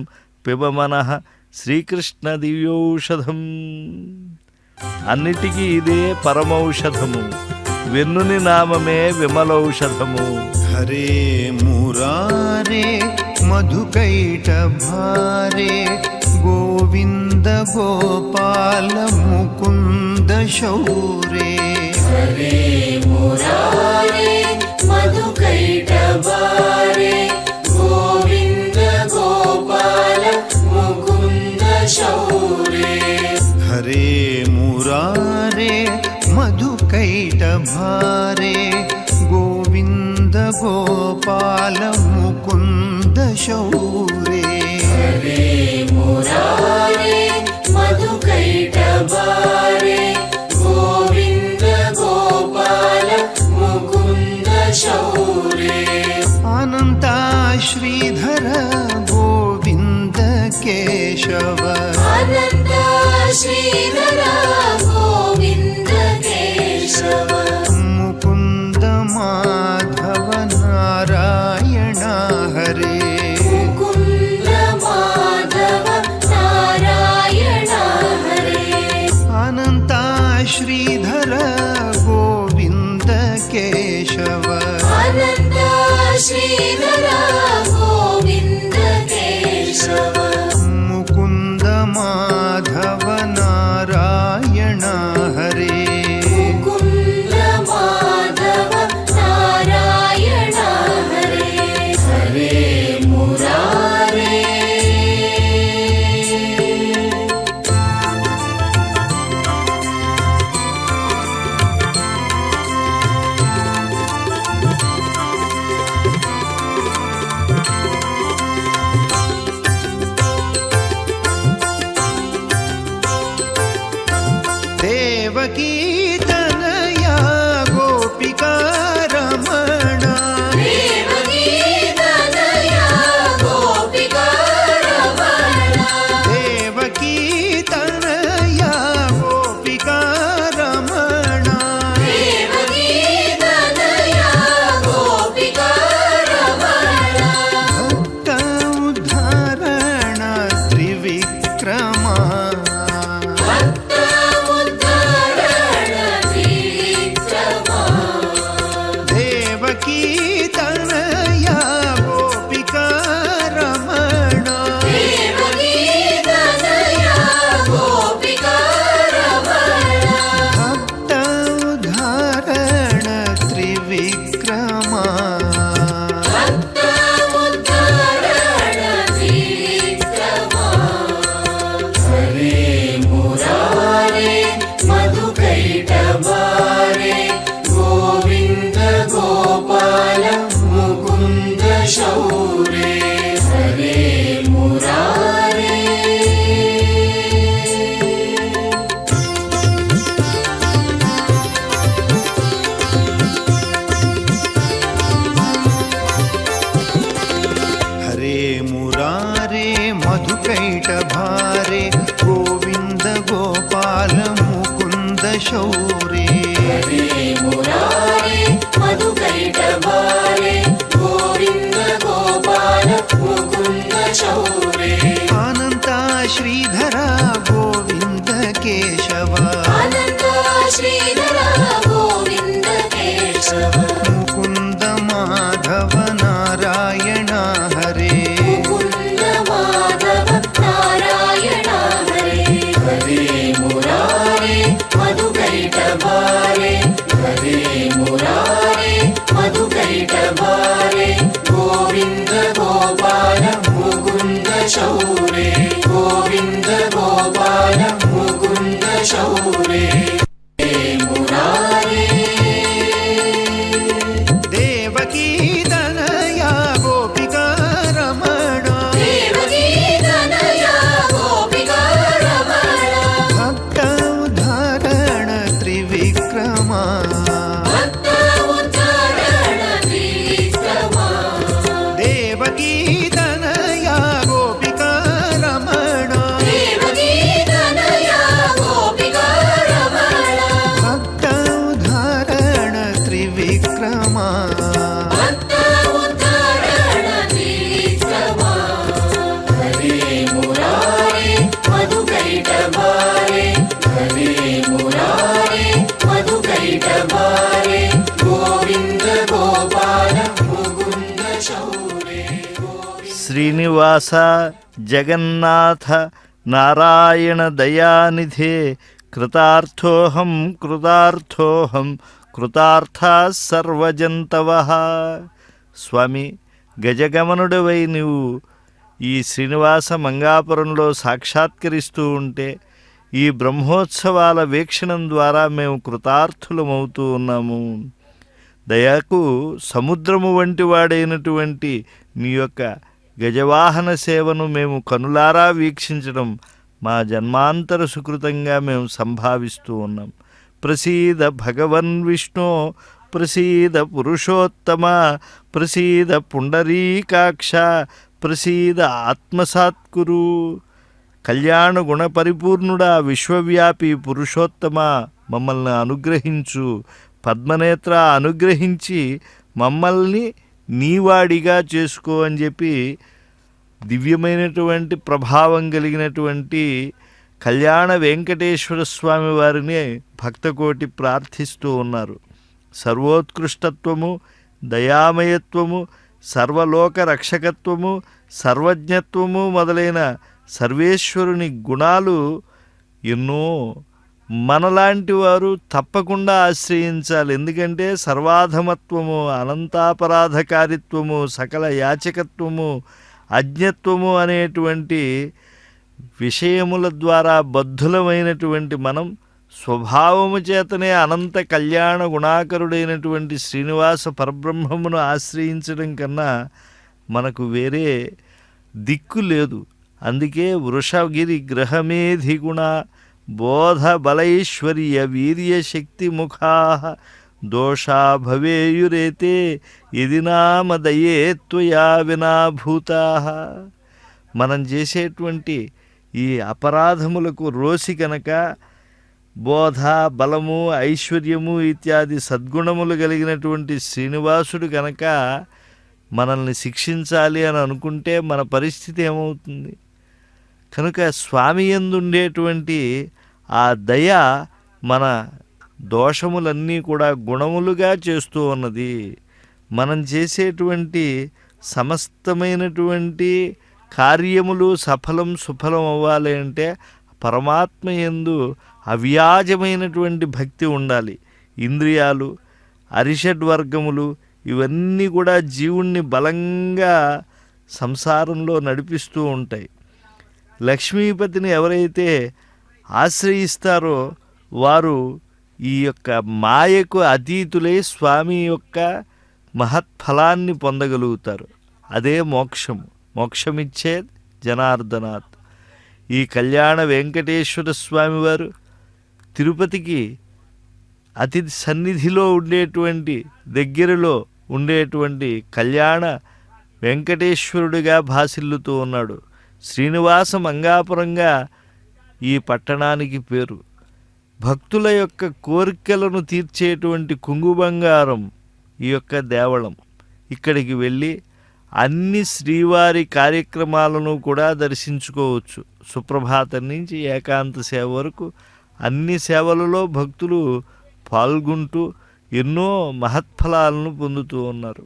పిబమనః శ్రీకృష్ణ దివ్యౌషధం. అన్నిటికీ ఇదే పరమౌషధము. వెన్నుని నామమే విమలౌషధము. హరే మురారే మధుకైట భారే గోవింద గోపాల ముకుంద శౌరే. హరే మురారే మధుకైట భారే గోవింద గోపాల ముకుంద శౌరే. హరే మురారే మధుకైట భారే గోవింద గోపాల ముకుంద శౌరే. హరే మురారే మధుకైట భారే గోవింద గోపాల ముకుంద శౌరే. అనంత శ్రీధర గోవింద కేశవ. అనంత శ్రీధర గోవింద కేశవ. ముకుంద మాధవ నారాయణ హరే. ముకుంద మాధవ నారాయణ హరే. దేవకీ తనయా గోపికా రమణ దేవకీ తనయా గోపికా రమణ దేవకీ తనయా గోపికా రమణ దేవకీ తనయా గోపికా రమణ భక్త ఉద్ధారణ త్రివిక్రమా భక్త ఉద్ధారణ త్రివిక్రమా దేవకీ తనయా గోపికా రమణ దేవకీ తనయా గోపికా రమణ భక్త ఉద్ధారణ త్రివిక్రమా భక్త ఉద్ధారణ త్రివిక్రమా హరే మురారే మధుకైటభారే గోవింద గోపాల ముకుంద శౌరే హరే మురారే హరే మురారే మధుకైటభారే గోవింద గోపాల ముకుంద శౌరే హరే మురారే మధుకైటభారే గోవింద గోపాల ముకుంద శౌరే అనంత శ్రీధర గోవింద కేశవ అనంత శ్రీధర గోవింద కేశవ ముకుంద మాధవ నారాయణ హరే ముకుంద మాధవ నారాయణ హరే హరే మురారే మధుకైటభారే హరే మురారే మధుకైటభారే గోవింద గోపాల ముకుంద శౌరే గోవింద గోపాల ముకుంద శౌరే హరే మురారే దేవకీ తనయా గోపికా రమణ దేవకీ తనయా గోపికా రమణ భక్త ఉద్ధారణ త్రివిక్రమా భక్త ఉద్ధారణ త్రివిక్రమా దేవకీ తనయా గోపికా రమణ దేవకీ తనయా గోపికా రమణ భక్త ఉద్ధారణ త్రివిక్రమా భక్త ఉద్ధారణ త్రివిక్రమా హరే మురారే మధుకైటభారే హరే మురారే మధుకైటభారే గోవింద గోపాల ముకుంద శౌరే శ్రీనివాస జగన్నాథ నారాయణ దయానిధే కృతార్థోహం కృతార్థోహం కృతార్థా సర్వజంతవ. స్వామి, గజగమనుడవై నీవు ఈ శ్రీనివాస మంగాపురంలో సాక్షాత్కరిస్తూ ఉంటే ఈ బ్రహ్మోత్సవాల వీక్షణం ద్వారా మేము కృతార్థులమవుతూ ఉన్నాము. దయకు సముద్రము వంటి వాడైనటువంటి నీ యొక్క గజవాహన సేవను మేము కనులారా వీక్షించడం మా జన్మాంతర సుకృతంగా మేము సంభావిస్తూ ఉన్నాం. ప్రసీద భగవన్ విష్ణు, ప్రసీద పురుషోత్తమ, ప్రసీద పుండరీకాక్ష, ప్రసీద ఆత్మసాత్కురు. కళ్యాణ గుణ పరిపూర్ణుడా, విశ్వవ్యాపి పురుషోత్తమ, మమ్మల్ని అనుగ్రహించు. పద్మనేత్ర, అనుగ్రహించి మమ్మల్ని నీవాడిగా చేసుకో అని చెప్పి దివ్యమైనటువంటి ప్రభావం కలిగినటువంటి కళ్యాణ వెంకటేశ్వర స్వామి వారిని భక్తకోటి ప్రార్థిస్తూ ఉన్నారు. సర్వోత్కృష్టత్వము, దయామయత్వము, సర్వలోక రక్షకత్వము, సర్వజ్ఞత్వము మొదలైన సర్వేశ్వరుని గుణాలు ఎన్నో మనలాంటి వారు తప్పకుండా ఆశ్రయించాలి. ఎందుకంటే సర్వాధమత్వము, అనంతాపరాధకారిత్వము, సకల యాచకత్వము, అజ్ఞత్వము అనేటువంటి విషయముల ద్వారా బద్ధులమైనటువంటి మనం స్వభావము చేతనే అనంత కళ్యాణ గుణాకరుడైనటువంటి శ్రీనివాస పరబ్రహ్మమును ఆశ్రయించడం కన్నా మనకు వేరే దిక్కు లేదు. అందుకే వృషగిరి గ్రహమేధి గుణ బోధ బలైశ్వర్య వీర్యశక్తి ముఖా దోషా భవేయురేతే ఇది నామదయే త్వయా వినాభూతా. మనం చేసేటువంటి ఈ అపరాధములకు రోసి కనుక బోధ బలము ఐశ్వర్యము ఇత్యాది సద్గుణములు కలిగినటువంటి శ్రీనివాసుడు కనుక మనల్ని శిక్షించాలి అని అనుకుంటే మన పరిస్థితి ఏమవుతుంది? కనుక స్వామి యందు ఉండేటువంటి ఆ దయ మన దోషములన్నీ కూడా గుణములుగా చేస్తూ ఉన్నది. మనం చేసేటువంటి సమస్తమైనటువంటి కార్యములు సఫలం సుఫలం అవ్వాలి అంటే పరమాత్మ యందు అవ్యాజమైనటువంటి భక్తి ఉండాలి. ఇంద్రియాలు అరిషడ్వర్గములు ఇవన్నీ కూడా జీవుణ్ణి బలంగా సంసారంలో నడిపిస్తూ ఉంటాయి. లక్ష్మీపతిని ఎవరైతే ఆశ్రయిస్తారో వారు ఈ యొక్క మాయకు అతీతులై స్వామి యొక్క మహత్ఫలాన్ని పొందగలుగుతారు. అదే మోక్షము. మోక్షమిచ్చే జనార్దనాథ్. ఈ కళ్యాణ వెంకటేశ్వర స్వామి వారు తిరుపతికి అతి సన్నిధిలో ఉండేటువంటి దగ్గరలో ఉండేటువంటి కళ్యాణ వెంకటేశ్వరుడిగా భాసిల్లుతూ ఉన్నాడు. శ్రీనివాస మంగాపురంగా ఈ పట్టణానికి పేరు. భక్తుల యొక్క కోరికలను తీర్చేటువంటి కుంగు బంగారం ఈ యొక్క దేవళం. ఇక్కడికి వెళ్ళి అన్ని శ్రీవారి కార్యక్రమాలను కూడా దర్శించుకోవచ్చు. సుప్రభాతం నుంచి ఏకాంత సేవ వరకు అన్ని సేవలలో భక్తులు పాల్గొంటూ ఎన్నో మహత్ఫలాలను పొందుతూ ఉన్నారు.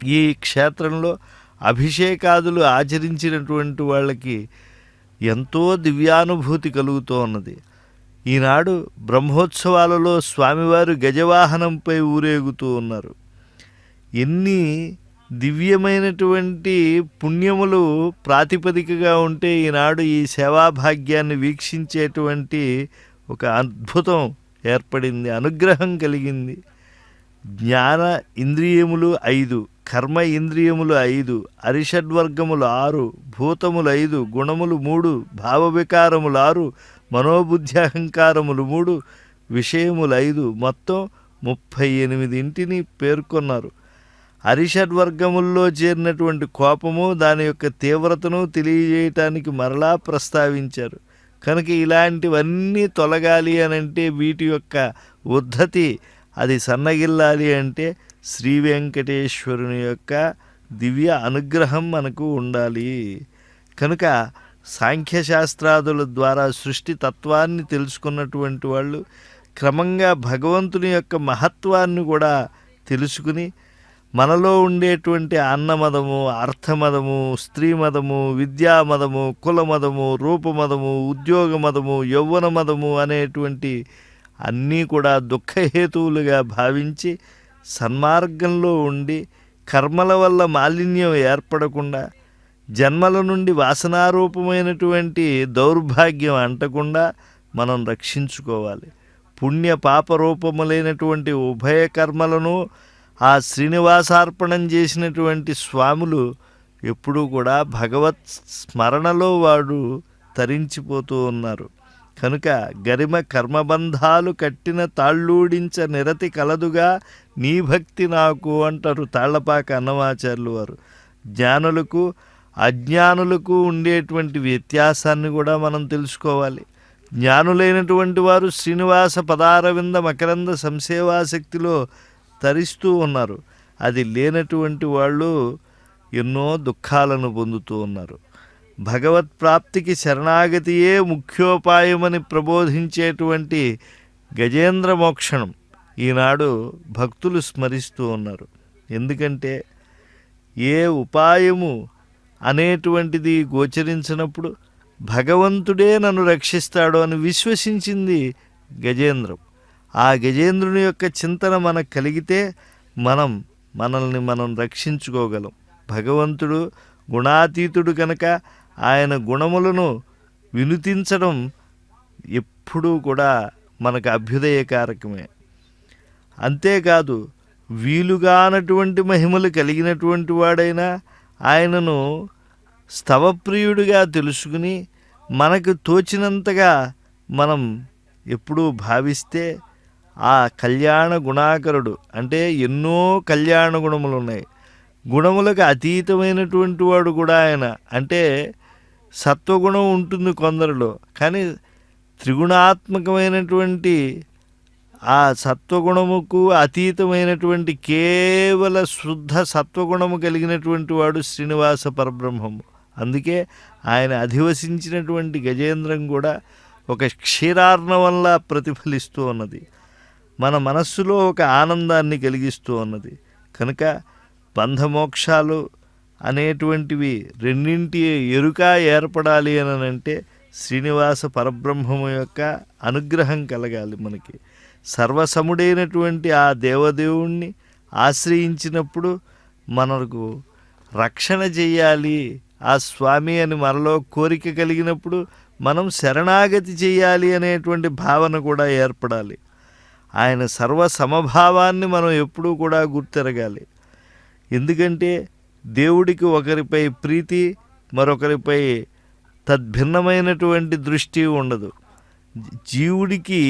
ఈ క్షేత్రంలో అభిషేకాదులు ఆచరించినటువంటి వాళ్ళకి ఎంతో దివ్యానుభూతి కలుగుతూ ఉన్నది. ఈనాడు బ్రహ్మోత్సవాలలో స్వామివారు గజవాహనంపై ఊరేగుతూ ఉన్నారు. ఎన్ని దివ్యమైనటువంటి పుణ్యములు ప్రాతిపదికగా ఉంటే ఈనాడు ఈ సేవాభాగ్యాన్ని వీక్షించేటువంటి ఒక అద్భుతం ఏర్పడింది, అనుగ్రహం కలిగింది. జ్ఞాన ఇంద్రియములు 5, కర్మ ఇంద్రియములు 5, అరిషడ్వర్గములు 6, భూతములు 5, గుణములు 3, భావవికారములు 6, మనోబుద్ధి అహంకారములు 3, విషయములు 5, మొత్తం 38 పేర్కొన్నారు. అరిషడ్వర్గముల్లో చేరినటువంటి కోపము దాని యొక్క తీవ్రతను తెలియజేయటానికి మరలా ప్రస్తావించారు. కనుక ఇలాంటివన్నీ తొలగాలి అనంటే వీటి యొక్క ఉద్ధతి అది సన్నగిల్లాలి అంటే శ్రీ వెంకటేశ్వరుని యొక్క దివ్య అనుగ్రహం మనకు ఉండాలి. కనుక సాంఖ్యశాస్త్రాదుల ద్వారా సృష్టి తత్వాన్ని తెలుసుకున్నటువంటి వాళ్ళు క్రమంగా భగవంతుని యొక్క మహత్వాన్ని కూడా తెలుసుకుని మనలో ఉండేటువంటి అన్నమదము, అర్థమదము, స్త్రీమదము, విద్యామదము, కులమదము, రూపమదము, ఉద్యోగమదము, యౌవన మదము అనేటువంటి అన్నీ కూడా దుఃఖహేతువులుగా భావించి సన్మార్గంలో ఉండి కర్మల వల్ల మాలిన్యం ఏర్పడకుండా జన్మల నుండి వాసనారూపమైనటువంటి దౌర్భాగ్యం అంటకుండా మనం రక్షించుకోవాలి. పుణ్య పాపరూపములైనటువంటి ఉభయ కర్మలను ఆ శ్రీనివాసార్పణం చేసినటువంటి స్వాములు ఎప్పుడూ కూడా భగవత్ స్మరణలో వాడు తరించిపోతూ ఉన్నారు. కనుక గరిమ కర్మబంధాలు కట్టిన తాళ్ళూడించ నిరతి కలదుగా నీ భక్తి నాకు అంటారు తాళ్లపాక అన్నమాచార్యులు వారు. జ్ఞానులకు అజ్ఞానులకు ఉండేటువంటి వ్యత్యాసాన్ని కూడా మనం తెలుసుకోవాలి. జ్ఞానులైనటువంటి వారు శ్రీనివాస పదారవింద మకరంద సంసేవాశక్తిలో తరిస్తూ ఉన్నారు. అది లేనటువంటి వాళ్ళు ఎన్నో దుఃఖాలను పొందుతూ ఉన్నారు. భగవత్ ప్రాప్తికి శరణాగతియే ముఖ్యోపాయమని ప్రబోధించేటువంటి గజేంద్ర మోక్షణం ఈనాడు భక్తులు స్మరిస్తూ ఉన్నారు. ఎందుకంటే ఏ ఉపాయము అనేటువంటిది గోచరించినప్పుడు భగవంతుడే నన్ను రక్షిస్తాడు అని విశ్వసించింది గజేంద్రం. ఆ గజేంద్రుని యొక్క చింతన మనకు కలిగితే మనల్ని మనం రక్షించుకోగలం. భగవంతుడు గుణాతీతుడు కనుక ఆయన గుణములను వినుతించడం ఎప్పుడూ కూడా మనకు అభ్యుదయకారకమే. అంతేకాదు వీలుగానటువంటి మహిమలు కలిగినటువంటి వాడైనా ఆయనను స్తవప్రియుడిగా తెలుసుకుని మనకు తోచినంతగా మనం ఎప్పుడూ భావిస్తే ఆ కళ్యాణ గుణాకరుడు అంటే ఎన్నో కళ్యాణ గుణములు ఉన్నాయి. గుణములకు అతీతమైనటువంటి వాడు కూడా ఆయన. అంటే సత్వగుణం ఉంటుంది కొందరిలో, కానీ త్రిగుణాత్మకమైనటువంటి ఆ సత్వగుణముకు అతీతమైనటువంటి కేవల శుద్ధ సత్వగుణము కలిగినటువంటి వాడు శ్రీనివాస పరబ్రహ్మము. అందుకే ఆయన అధివసించినటువంటి గజేంద్రం కూడా ఒక క్షీరార్ణవంలా ప్రతిఫలిస్తూ ఉన్నది, మన మనస్సులో ఒక ఆనందాన్ని కలిగిస్తూ ఉన్నది. కనుక బంధమోక్షాలు అనేటువంటివి రెండింటి ఎరుక ఏర్పడాలి అని అంటే శ్రీనివాస పరబ్రహ్మము యొక్క అనుగ్రహం కలగాలి మనకి. సర్వసముడైనటువంటి ఆ దేవదేవుణ్ణి ఆశ్రయించినప్పుడు మనకు రక్షణ చెయ్యాలి ఆ స్వామి అని మనలో కోరిక కలిగినప్పుడు మనం శరణాగతి చేయాలి అనేటువంటి భావన కూడా ఏర్పడాలి. ఆయన సర్వ సమభావాన్ని మనం ఎప్పుడూ కూడా గుర్తెరగాలి. ఎందుకంటే దేవుడికి ఒకరిపై ప్రీతి, మరొకరిపై తద్భిన్నమైనటువంటి దృష్టి ఉండదు. జీవుడికి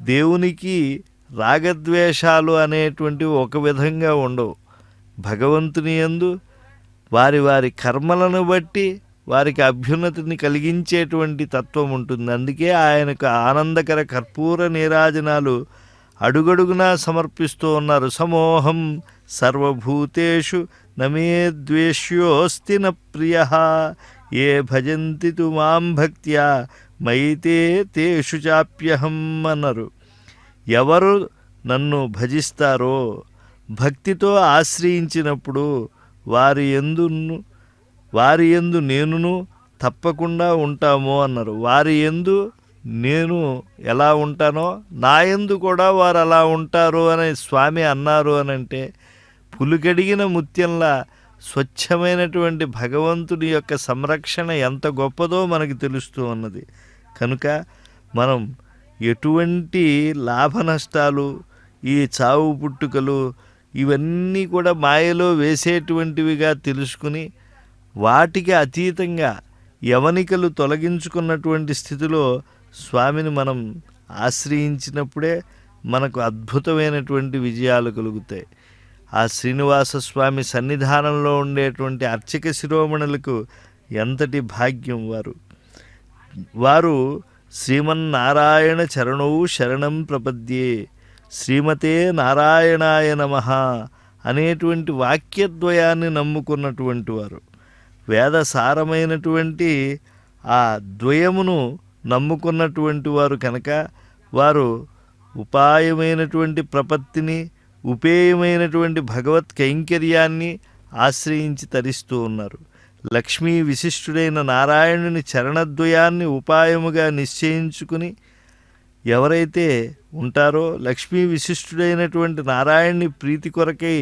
దేవునికి రాగద్వేషాలు అనేటువంటివి ఒక విధంగా ఉండవు. భగవంతుని యందు వారి వారి కర్మలను బట్టి వారికి అభ్యున్నతిని కలిగించేటువంటి తత్వం ఉంటుంది. అందుకే ఆయనకు ఆనందకర కర్పూర నీరాజనాలు అడుగడుగునా సమర్పిస్తూ ఉన్నారు. సమోహం సర్వభూతేషు నమే ద్వేష్యోస్తి న ప్రియ ఏ భజంతి తు మాం భక్త్యా మైతే తేషు చాప్యహం అన్నారు. ఎవరు నన్ను భజిస్తారో భక్తితో ఆశ్రయించినప్పుడు వారి యందు నేనును తప్పకుండా ఉంటాము అన్నారు. వారి యందు నేను ఎలా ఉంటానో నా యందు కూడా వారు అలా ఉంటారు అని స్వామి అన్నారు అని అంటే పులికడిగిన ముత్యంలా స్వచ్ఛమైనటువంటి భగవంతుడి యొక్క సంరక్షణ ఎంత గొప్పదో మనకు తెలుస్తూ ఉన్నది. కనుక మనం ఎటువంటి లాభ నష్టాలు, ఈ చావు పుట్టుకలు ఇవన్నీ కూడా మాయలో వేసేటువంటివిగా తెలుసుకుని వాటికి అతీతంగా యవనికలు తొలగించుకున్నటువంటి స్థితిలో స్వామిని మనం ఆశ్రయించినప్పుడే మనకు అద్భుతమైనటువంటి విజయాలు కలుగుతాయి. ఆ శ్రీనివాస స్వామి సన్నిధానంలో ఉండేటువంటి అర్చక శిరోమణులకు ఎంతటి భాగ్యం! వారు శ్రీమన్నారాయణ చరణౌ శరణం ప్రపద్యే శ్రీమతే నారాయణాయ నమః అనేటువంటి వాక్యద్వయాన్ని నమ్ముకున్నటువంటి వారు, వేదసారమైనటువంటి ఆ ద్వయమును నమ్ముకున్నటువంటి వారు కనుక వారు ఉపాయమైనటువంటి ప్రపత్తిని, ఉపేయమైనటువంటి భగవత్ కైంకర్యాన్ని ఆశ్రయించి తరిస్తూ ఉన్నారు. లక్ష్మీ విశిష్టుడైన నారాయణుని చరణద్వయాన్ని ఉపాయముగా నిశ్చయించుకుని ఎవరైతే ఉంటారో, లక్ష్మీ విశిష్టుడైనటువంటి నారాయణుని ప్రీతి కొరకై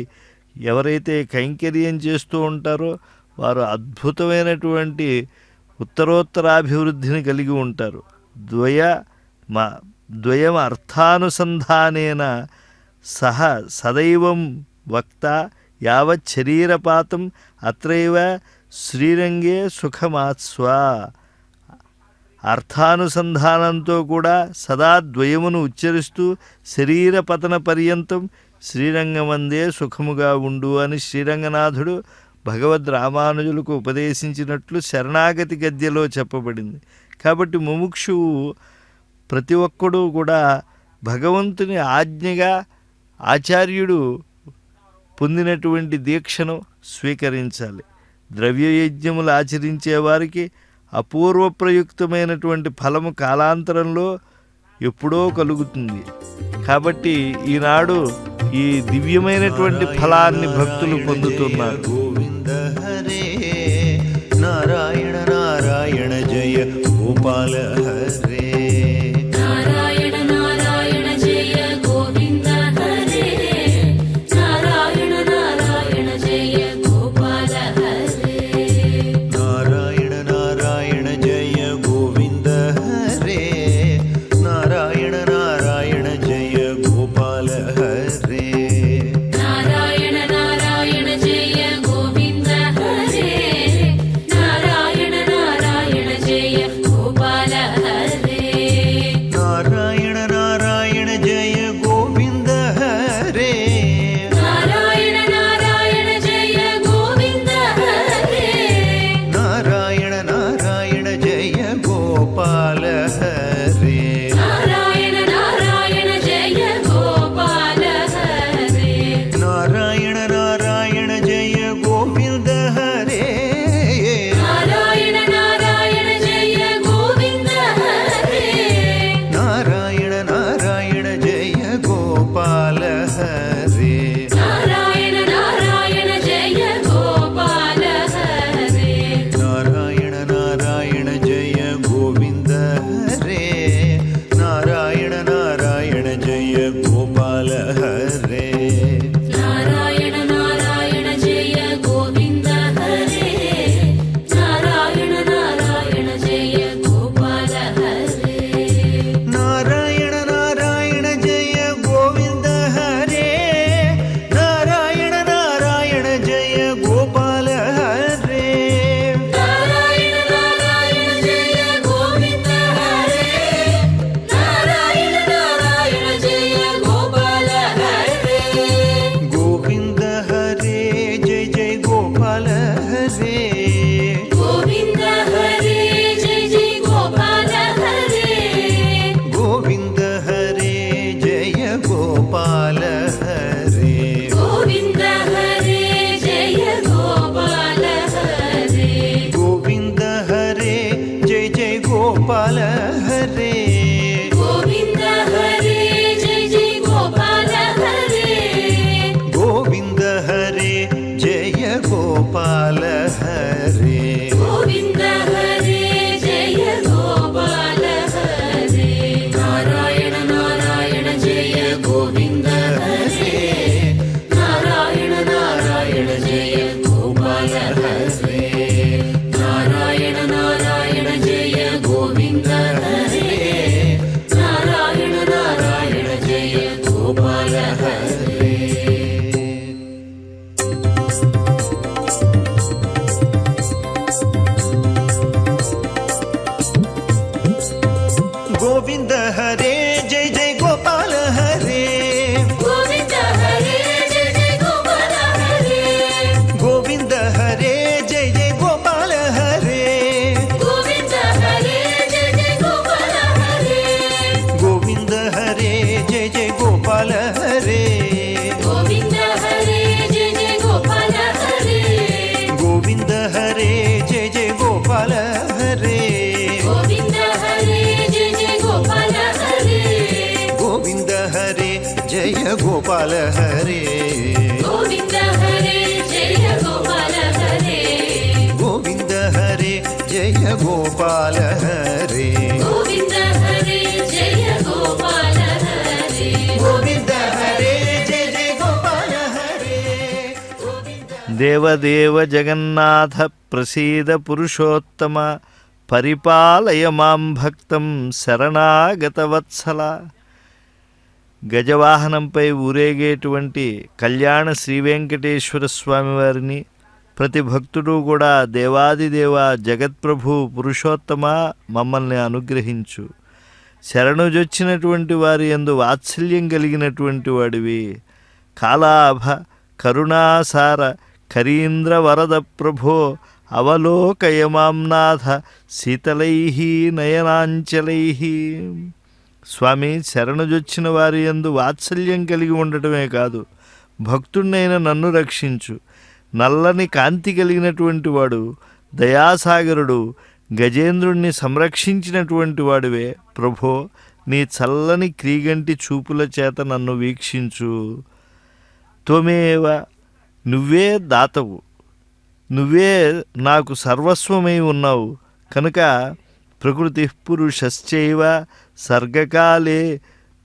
ఎవరైతే కైంకర్యం చేస్తూ ఉంటారో వారు అద్భుతమైనటువంటి ఉత్తరోత్తరాభివృద్ధిని కలిగి ఉంటారు. ద్వయం అర్థానుసంధానేన సహ సదైవం వక్త యావత్ శరీరపాతం అత్రైవ శ్రీరంగే సుఖమాత్స్వ. అర్థానుసంధానంతో కూడా సదా ద్వయమును ఉచ్చరిస్తూ శరీర పతన పర్యంతం శ్రీరంగమందే సుఖముగా ఉండు అని శ్రీరంగనాథుడు భగవద్ రామానుజులకు ఉపదేశించినట్లు శరణాగతి గద్యలో చెప్పబడింది. కాబట్టి ముముక్షువు ప్రతి ఒక్కడూ కూడా భగవంతుని ఆజ్ఞగా ఆచార్యుడు పొందినటువంటి దీక్షను స్వీకరించాలి. ద్రవ్యయజ్ఞములు ఆచరించే వారికి అపూర్వప్రయుక్తమైనటువంటి ఫలము కాలాంతరంలో ఎప్పుడో కలుగుతుంది. కాబట్టి ఈనాడు ఈ దివ్యమైనటువంటి ఫలాన్ని భక్తులు పొందుతున్నారు. గోవింద హరే నారాయణ నారాయణ జయ గోపాల హరే. నారాయణ నారాయణ జయ గోవింద హరే నారాయణ నారాయణ జయ గోపాల హరే. నారాయణ నారాయణ జయ గోవింద హరే నారాయణ నారాయణ జయ గోపాల హరే. నారాయణ నారాయణ జయ గోవింద గోవింద హరే నారాయణ నారాయణ జయ గోపాల హరే గోవింద హరే జయ జయ గోపాల హరే గోవింద హరే జయ జయ గోపాల హరే గోవింద హరే జయ జయ గోపాల హరే గోవింద హరే జయ జయ గోపాల హరే గోవింద హరే జయ జయ గోపాల హరే గోవింద హరే జయ జయ గోపాల హరే గోవింద హరే జయ జయ గోపాల హరే గోవింద హరే జయ జయ గోపాల హరే గోవింద హరే జయ గోపాల హరే గోవింద హరే జయ గోపాల హరే గోవింద హరే జయ గోపాల హరే గోవింద హరే జయ గోపాల హరే గోవింద హరే జయ జయ గోపాల హరే దేవదేవ జగన్నాథ ప్రసీద పురుషోత్తమ పరిపాలయ మాం భక్తం శరణాగతవత్సల. గజవాహనంపై ఊరేగేటువంటి కళ్యాణ శ్రీ వెంకటేశ్వర స్వామి వారిని ప్రతి భక్తుడు కూడా దేవాదిదేవ జగత్ప్రభు పురుషోత్తమ మమ్మల్ని అనుగ్రహించు, శరణుజొచ్చినటువంటి వారి యందు వాత్సల్యం కలిగినటువంటి వాడివి, కాలాభ కరుణాసార కరీంద్ర వరద ప్రభో అవలోకయమాంనాథ శీతలై నయనాంచలై. స్వామి, శరణుజొచ్చిన వారి యందు వాత్సల్యం కలిగి ఉండటమే కాదు, భక్తుడినైన నన్ను రక్షించు. నల్లని కాంతి కలిగినటువంటి వాడు, దయాసాగరుడు, గజేంద్రుణ్ణి సంరక్షించినటువంటి వాడివే ప్రభో, నీ చల్లని క్రీగంటి చూపుల చేత నన్ను వీక్షించు. త్వమేవ, నువ్వే దాతవు, నువ్వే నాకు సర్వస్వమై ఉన్నావు కనుక ప్రకృతి పురుషశ్చైవ సర్గకాలే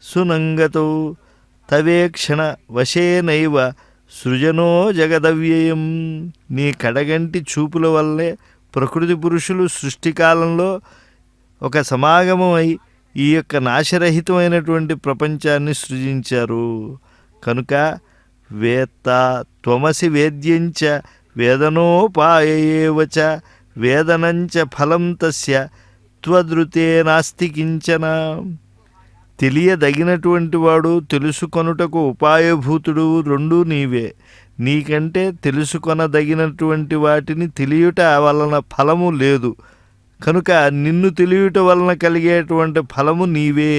సునంగతౌ తవేక్షణ వశేనైవ సృజనో జగదవ్యయం. నీ కడగంటి చూపుల వల్లే ప్రకృతి పురుషులు సృష్టికాలంలో ఒక సమాగమమై ఈ యొక్క నాశరహితమైనటువంటి ప్రపంచాన్ని సృజించారు కనుక వేత్త త్వమసి వేద్యంచ వేదనోపాయేవచ వేదనంచ ఫలం తస్య త్వదృతే నాస్తి కించన. తెలియదగినటువంటి వాడు, తెలుసుకొనుటకు ఉపాయభూతుడు రెండూ నీవే. నీకంటే తెలుసుకొనదగినటువంటి వాటిని తెలియుట వలన ఫలము లేదు కనుక నిన్ను తెలియుట వలన కలిగేటువంటి ఫలము నీవే,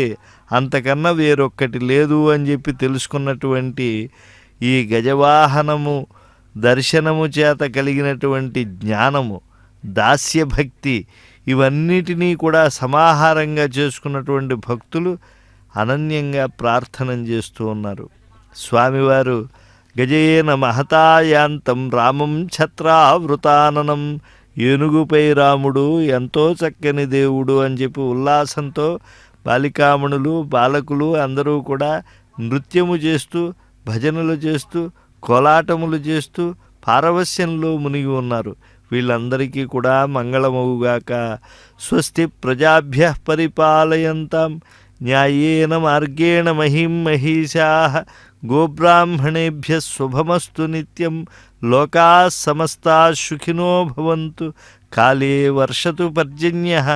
అంతకన్నా వేరొక్కటి లేదు అని చెప్పి తెలుసుకున్నటువంటి ఈ గజవాహనము దర్శనము చేత కలిగినటువంటి జ్ఞానము, దాస్యభక్తి, ఇవన్నిటినీ కూడా సమాహారంగా చేసుకున్నటువంటి భక్తులు అనన్యంగా ప్రార్థన చేస్తూ ఉన్నారు. స్వామివారు గజయేన మహతాయాంతం రామం ఛత్రావృతాననం, ఏనుగుపై రాముడు ఎంతో చక్కని దేవుడు అని చెప్పి ఉల్లాసంతో బాలికామణులు బాలకులు అందరూ కూడా నృత్యము చేస్తూ, భజనలు చేస్తూ, కోలాటములు చేస్తూ పారవస్యంలో మునిగి ఉన్నారు. వీళ్ళందరికీ కూడా మంగళమవుగాక. స్వస్తి ప్రజాభ్యః పరిపాలయంతాం న్యాయేన మార్గేణ మహిం మహిషాః గోబ్రాహ్మణేభ్యः శుభమస్తు నిత్యం. లోకాः సమస్తాः సుఖినో భవంతు. కాలే వర్షతు పర్జన్యః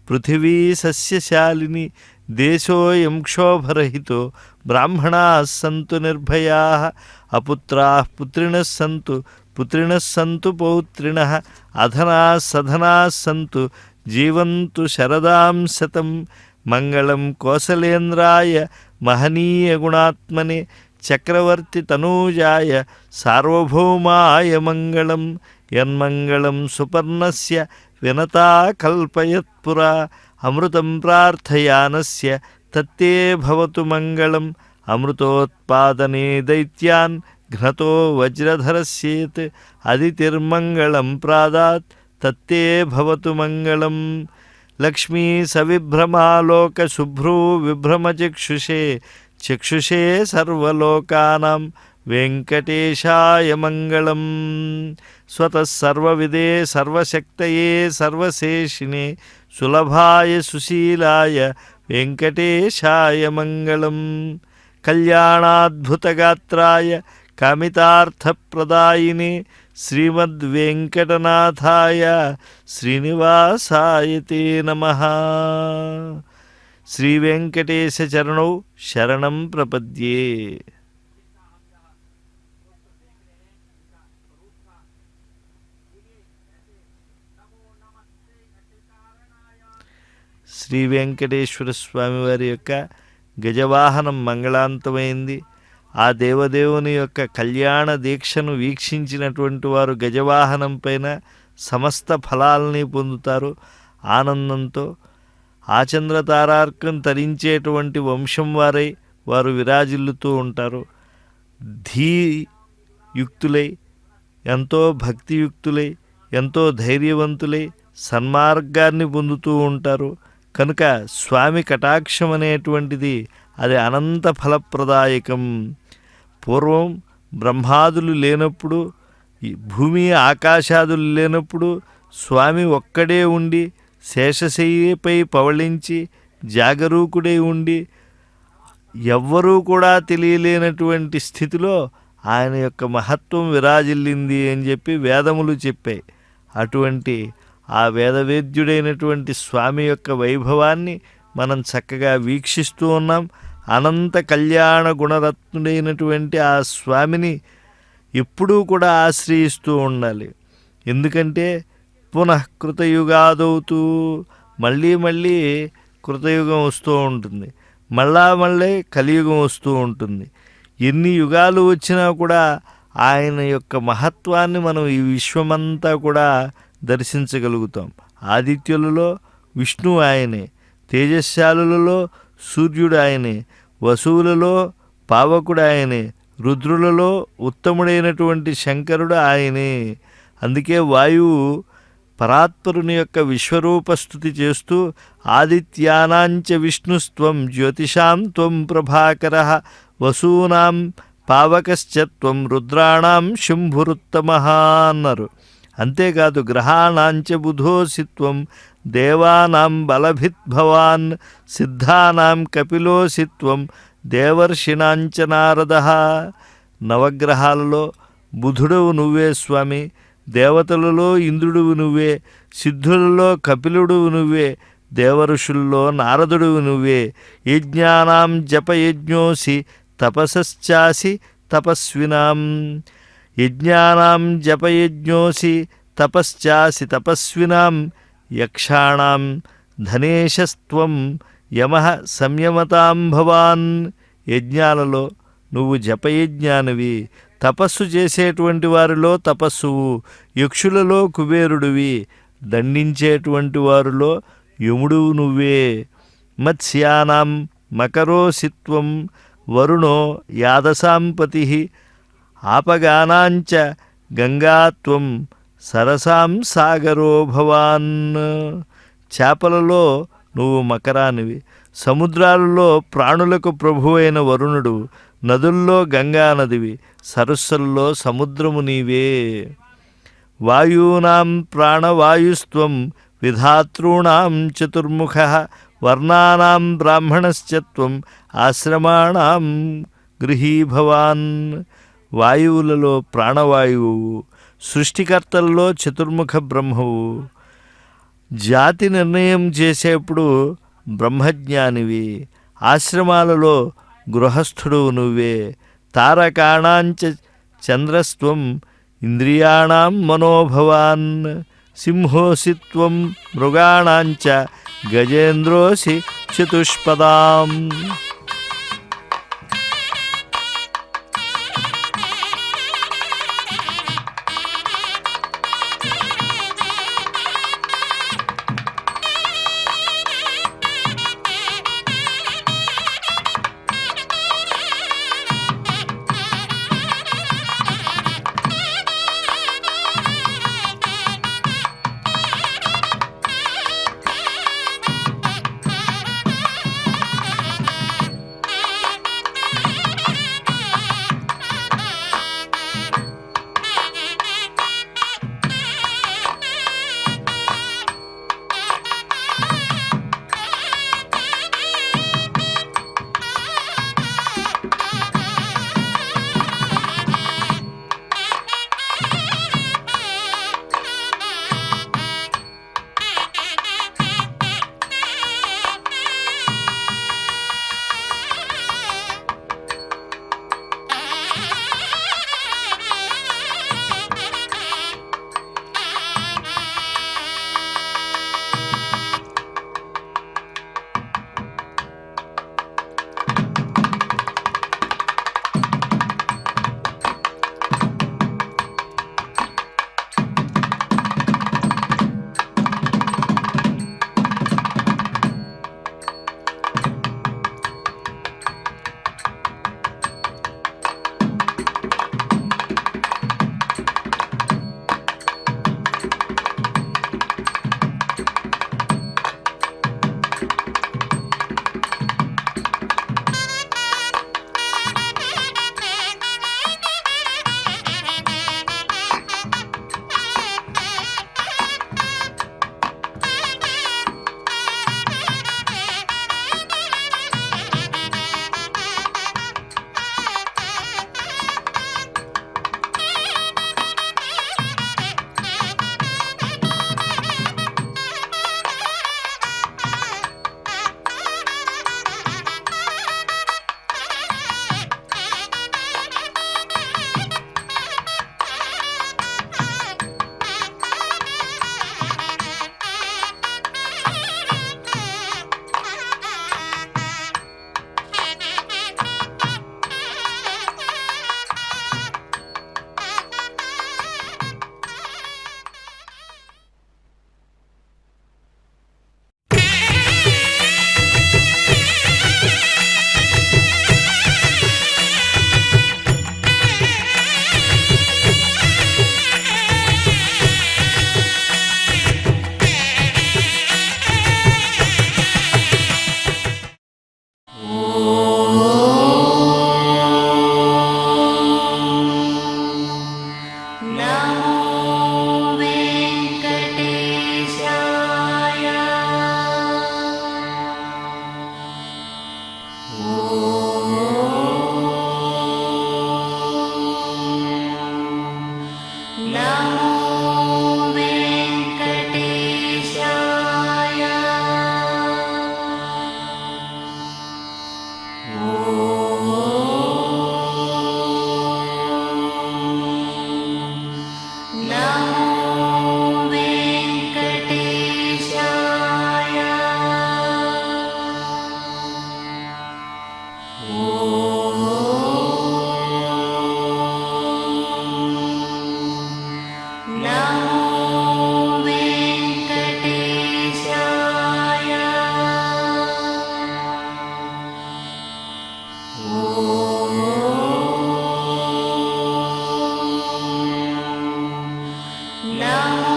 పృథివీ సస్యశాలిని. దేశోऽयं క్షోభరహితో బ్రాహ్మణాः సంతు నిర్భయాः. అపుత్రాः పుత్రిణः సంతు పుత్రిణः సంతు పౌత్రిణः. అధనాः సధనాः సంతు జీవంతు శరదాం శతం. మంగళం కోసలేంద్రాయ మహనీయ గుణాత్మనే చక్రవర్తి తనూజాయ సార్వభౌమాయ మంగళం. యన్మంగళం సుపర్ణస్య వినతా కల్పయత్పురా. అమృతం ప్రార్థయానస్య తత్తే భవతు మంగళం. అమృతోత్పాదనే దైత్యాన్ ఘ్నతో వజ్రధరస్యేత్. అదితిర్మంగళం ప్రాదాత్ తత్తే భవతు మంగళం. లక్ష్మీ సవిభ్రమాలోక శుభ్రూ విభ్రమచక్షుషే చక్షుషే సర్వలోకానాం వెంకటేశాయ మంగళం. స్వతః సర్వవిదే సర్వశక్తయే సర్వశేషినే సులభాయ సుశీలాయ వెంకటేశాయ మంగళం. కళ్యాణాద్భుతగాత్రాయ కామితార్థప్రదాయినే శ్రీమద్వేంకటనాథాయ శ్రీనివాసాయ తే నమః. శ్రీవేంకటేశ చరణౌ శరణం ప్రపద్యే. శ్రీ వెంకటేశ్వర స్వామి వారి యొక్క గజవాహనం మంగళాంతమైంది. ఆ దేవదేవుని యొక్క కళ్యాణ దీక్షను వీక్షించినటువంటి వారు గజవాహనం పైన సమస్త ఫలాలని పొందుతారు. ఆనందంతో ఆచంద్రతారార్కం తరించేటువంటి వంశం వారై వారు విరాజిల్లుతూ ఉంటారు. ధీయుక్తులై, ఎంతో భక్తియుక్తులై, ఎంతో ధైర్యవంతులై సన్మార్గాన్ని పొందుతూ ఉంటారు. కనుక స్వామి కటాక్షం అనేటువంటిది అది అనంత ఫలప్రదాయకం. పూర్వం బ్రహ్మాదులు లేనప్పుడు, ఈ భూమి ఆకాశాదులు లేనప్పుడు స్వామి ఒక్కడే ఉండి శేషశయ్యపై పవళించి జాగరూకుడై ఉండి ఎవ్వరూ కూడా తెలియలేనటువంటి స్థితిలో ఆయన యొక్క మహత్వం విరాజిల్లింది అని చెప్పి వేదములు చెప్పాయి. అటువంటి ఆ వేదవేద్యుడైనటువంటి స్వామి యొక్క వైభవాన్ని మనం చక్కగా వీక్షిస్తూ ఉన్నాం. అనంత కళ్యాణ గుణరత్నుడైనటువంటి ఆ స్వామిని ఎప్పుడూ కూడా ఆశ్రయిస్తూ ఉండాలి. ఎందుకంటే పునః కృతయుగాదవుతూ మళ్ళీ మళ్ళీ కృతయుగం వస్తూ ఉంటుంది, మళ్ళీ కలియుగం వస్తూ ఉంటుంది. ఎన్ని యుగాలు వచ్చినా కూడా ఆయన యొక్క మహత్వాన్ని మనం ఈ విశ్వమంతా కూడా దర్శించగలుగుతాం. ఆదిత్యులలో విష్ణువు ఆయనే, తేజశాలులలో సూర్యుడు ఆయనే, వసువులలో పావకుడు ఆయనే, రుద్రులలో ఉత్తముడైనటువంటి శంకరుడు ఆయనే. అందుకే వాయువు పరాత్పరుని యొక్క విశ్వరూపస్థుతి చేస్తూ ఆదిత్యానాంచ విష్ణుస్త్వం జ్యోతిషాం త్వం ప్రభాకరః వసూనాం పావకశ్చత్వం రుద్రాణం శంభురుత్తమః అన్నారు. అంతేకాదు గ్రహాణాంచ బుధోసిత్వం దేవానాం బలభిద్భవాన్ సిద్ధానాం కపిలోసిత్వం దేవర్షిణాంచ నారదః. నవగ్రహాలలో బుధుడవు నువ్వే స్వామి, దేవతలలో ఇంద్రుడువు నువ్వే, సిద్ధులలో కపిలుడువు నువ్వే, దేవఋషుల్లో నారదుడువు నువ్వే. యజ్ఞానాం జపయజ్ఞోసి తపసశ్చాసి తపస్వినాం. యజ్ఞానాం జపయజ్ఞోసి తపశ్చాసి తపస్వినాం. యక్షాణాం ధనేశస్త్వం యమః సంయమతాం భవాన్. యజ్ఞాలలో నువ్వు జపయజ్ఞానివి, తపస్సు చేసేటువంటి వారిలో తపస్సువు, యక్షులలో కుబేరుడివి, దండించేటువంటి వారిలో యముడువు నువ్వే. మత్స్యానాం మకరోసిత్వం వరుణో యాదసాంపతి ఆపగానాంచ గంగాత్వం సరసాం సాగరో భవాన్. చేపలలో నువ్వు మకరానివి, సముద్రాలలో ప్రాణులకు ప్రభువైన వరుణుడు, నదుల్లో గంగా నదివి, సరస్సుల్లో సముద్రము నీవే. వాయూనాం ప్రాణవాయుస్త్వం విధాతॄణాం చతుర్ముఖః వర్ణానాం బ్రాహ్మణశ్చత్వం ఆశ్రమాణాం గృహీ భవాన్. వాయువులలో ప్రాణవాయువు, సృష్టికర్తల్లో చతుర్ముఖ బ్రహ్మవు. జాతి నిర్ణయం చేసేప్పుడు బ్రహ్మజ్ఞానివి, ఆశ్రమాలలో గృహస్థుడు నువ్వే. తారకాణాంచ చంద్రస్త్వం ఇంద్రియాణాం మనోభవాన్. సింహోసిత్వం మృగాణాంచ గజేంద్రోసి చతుష్పదాం. नमो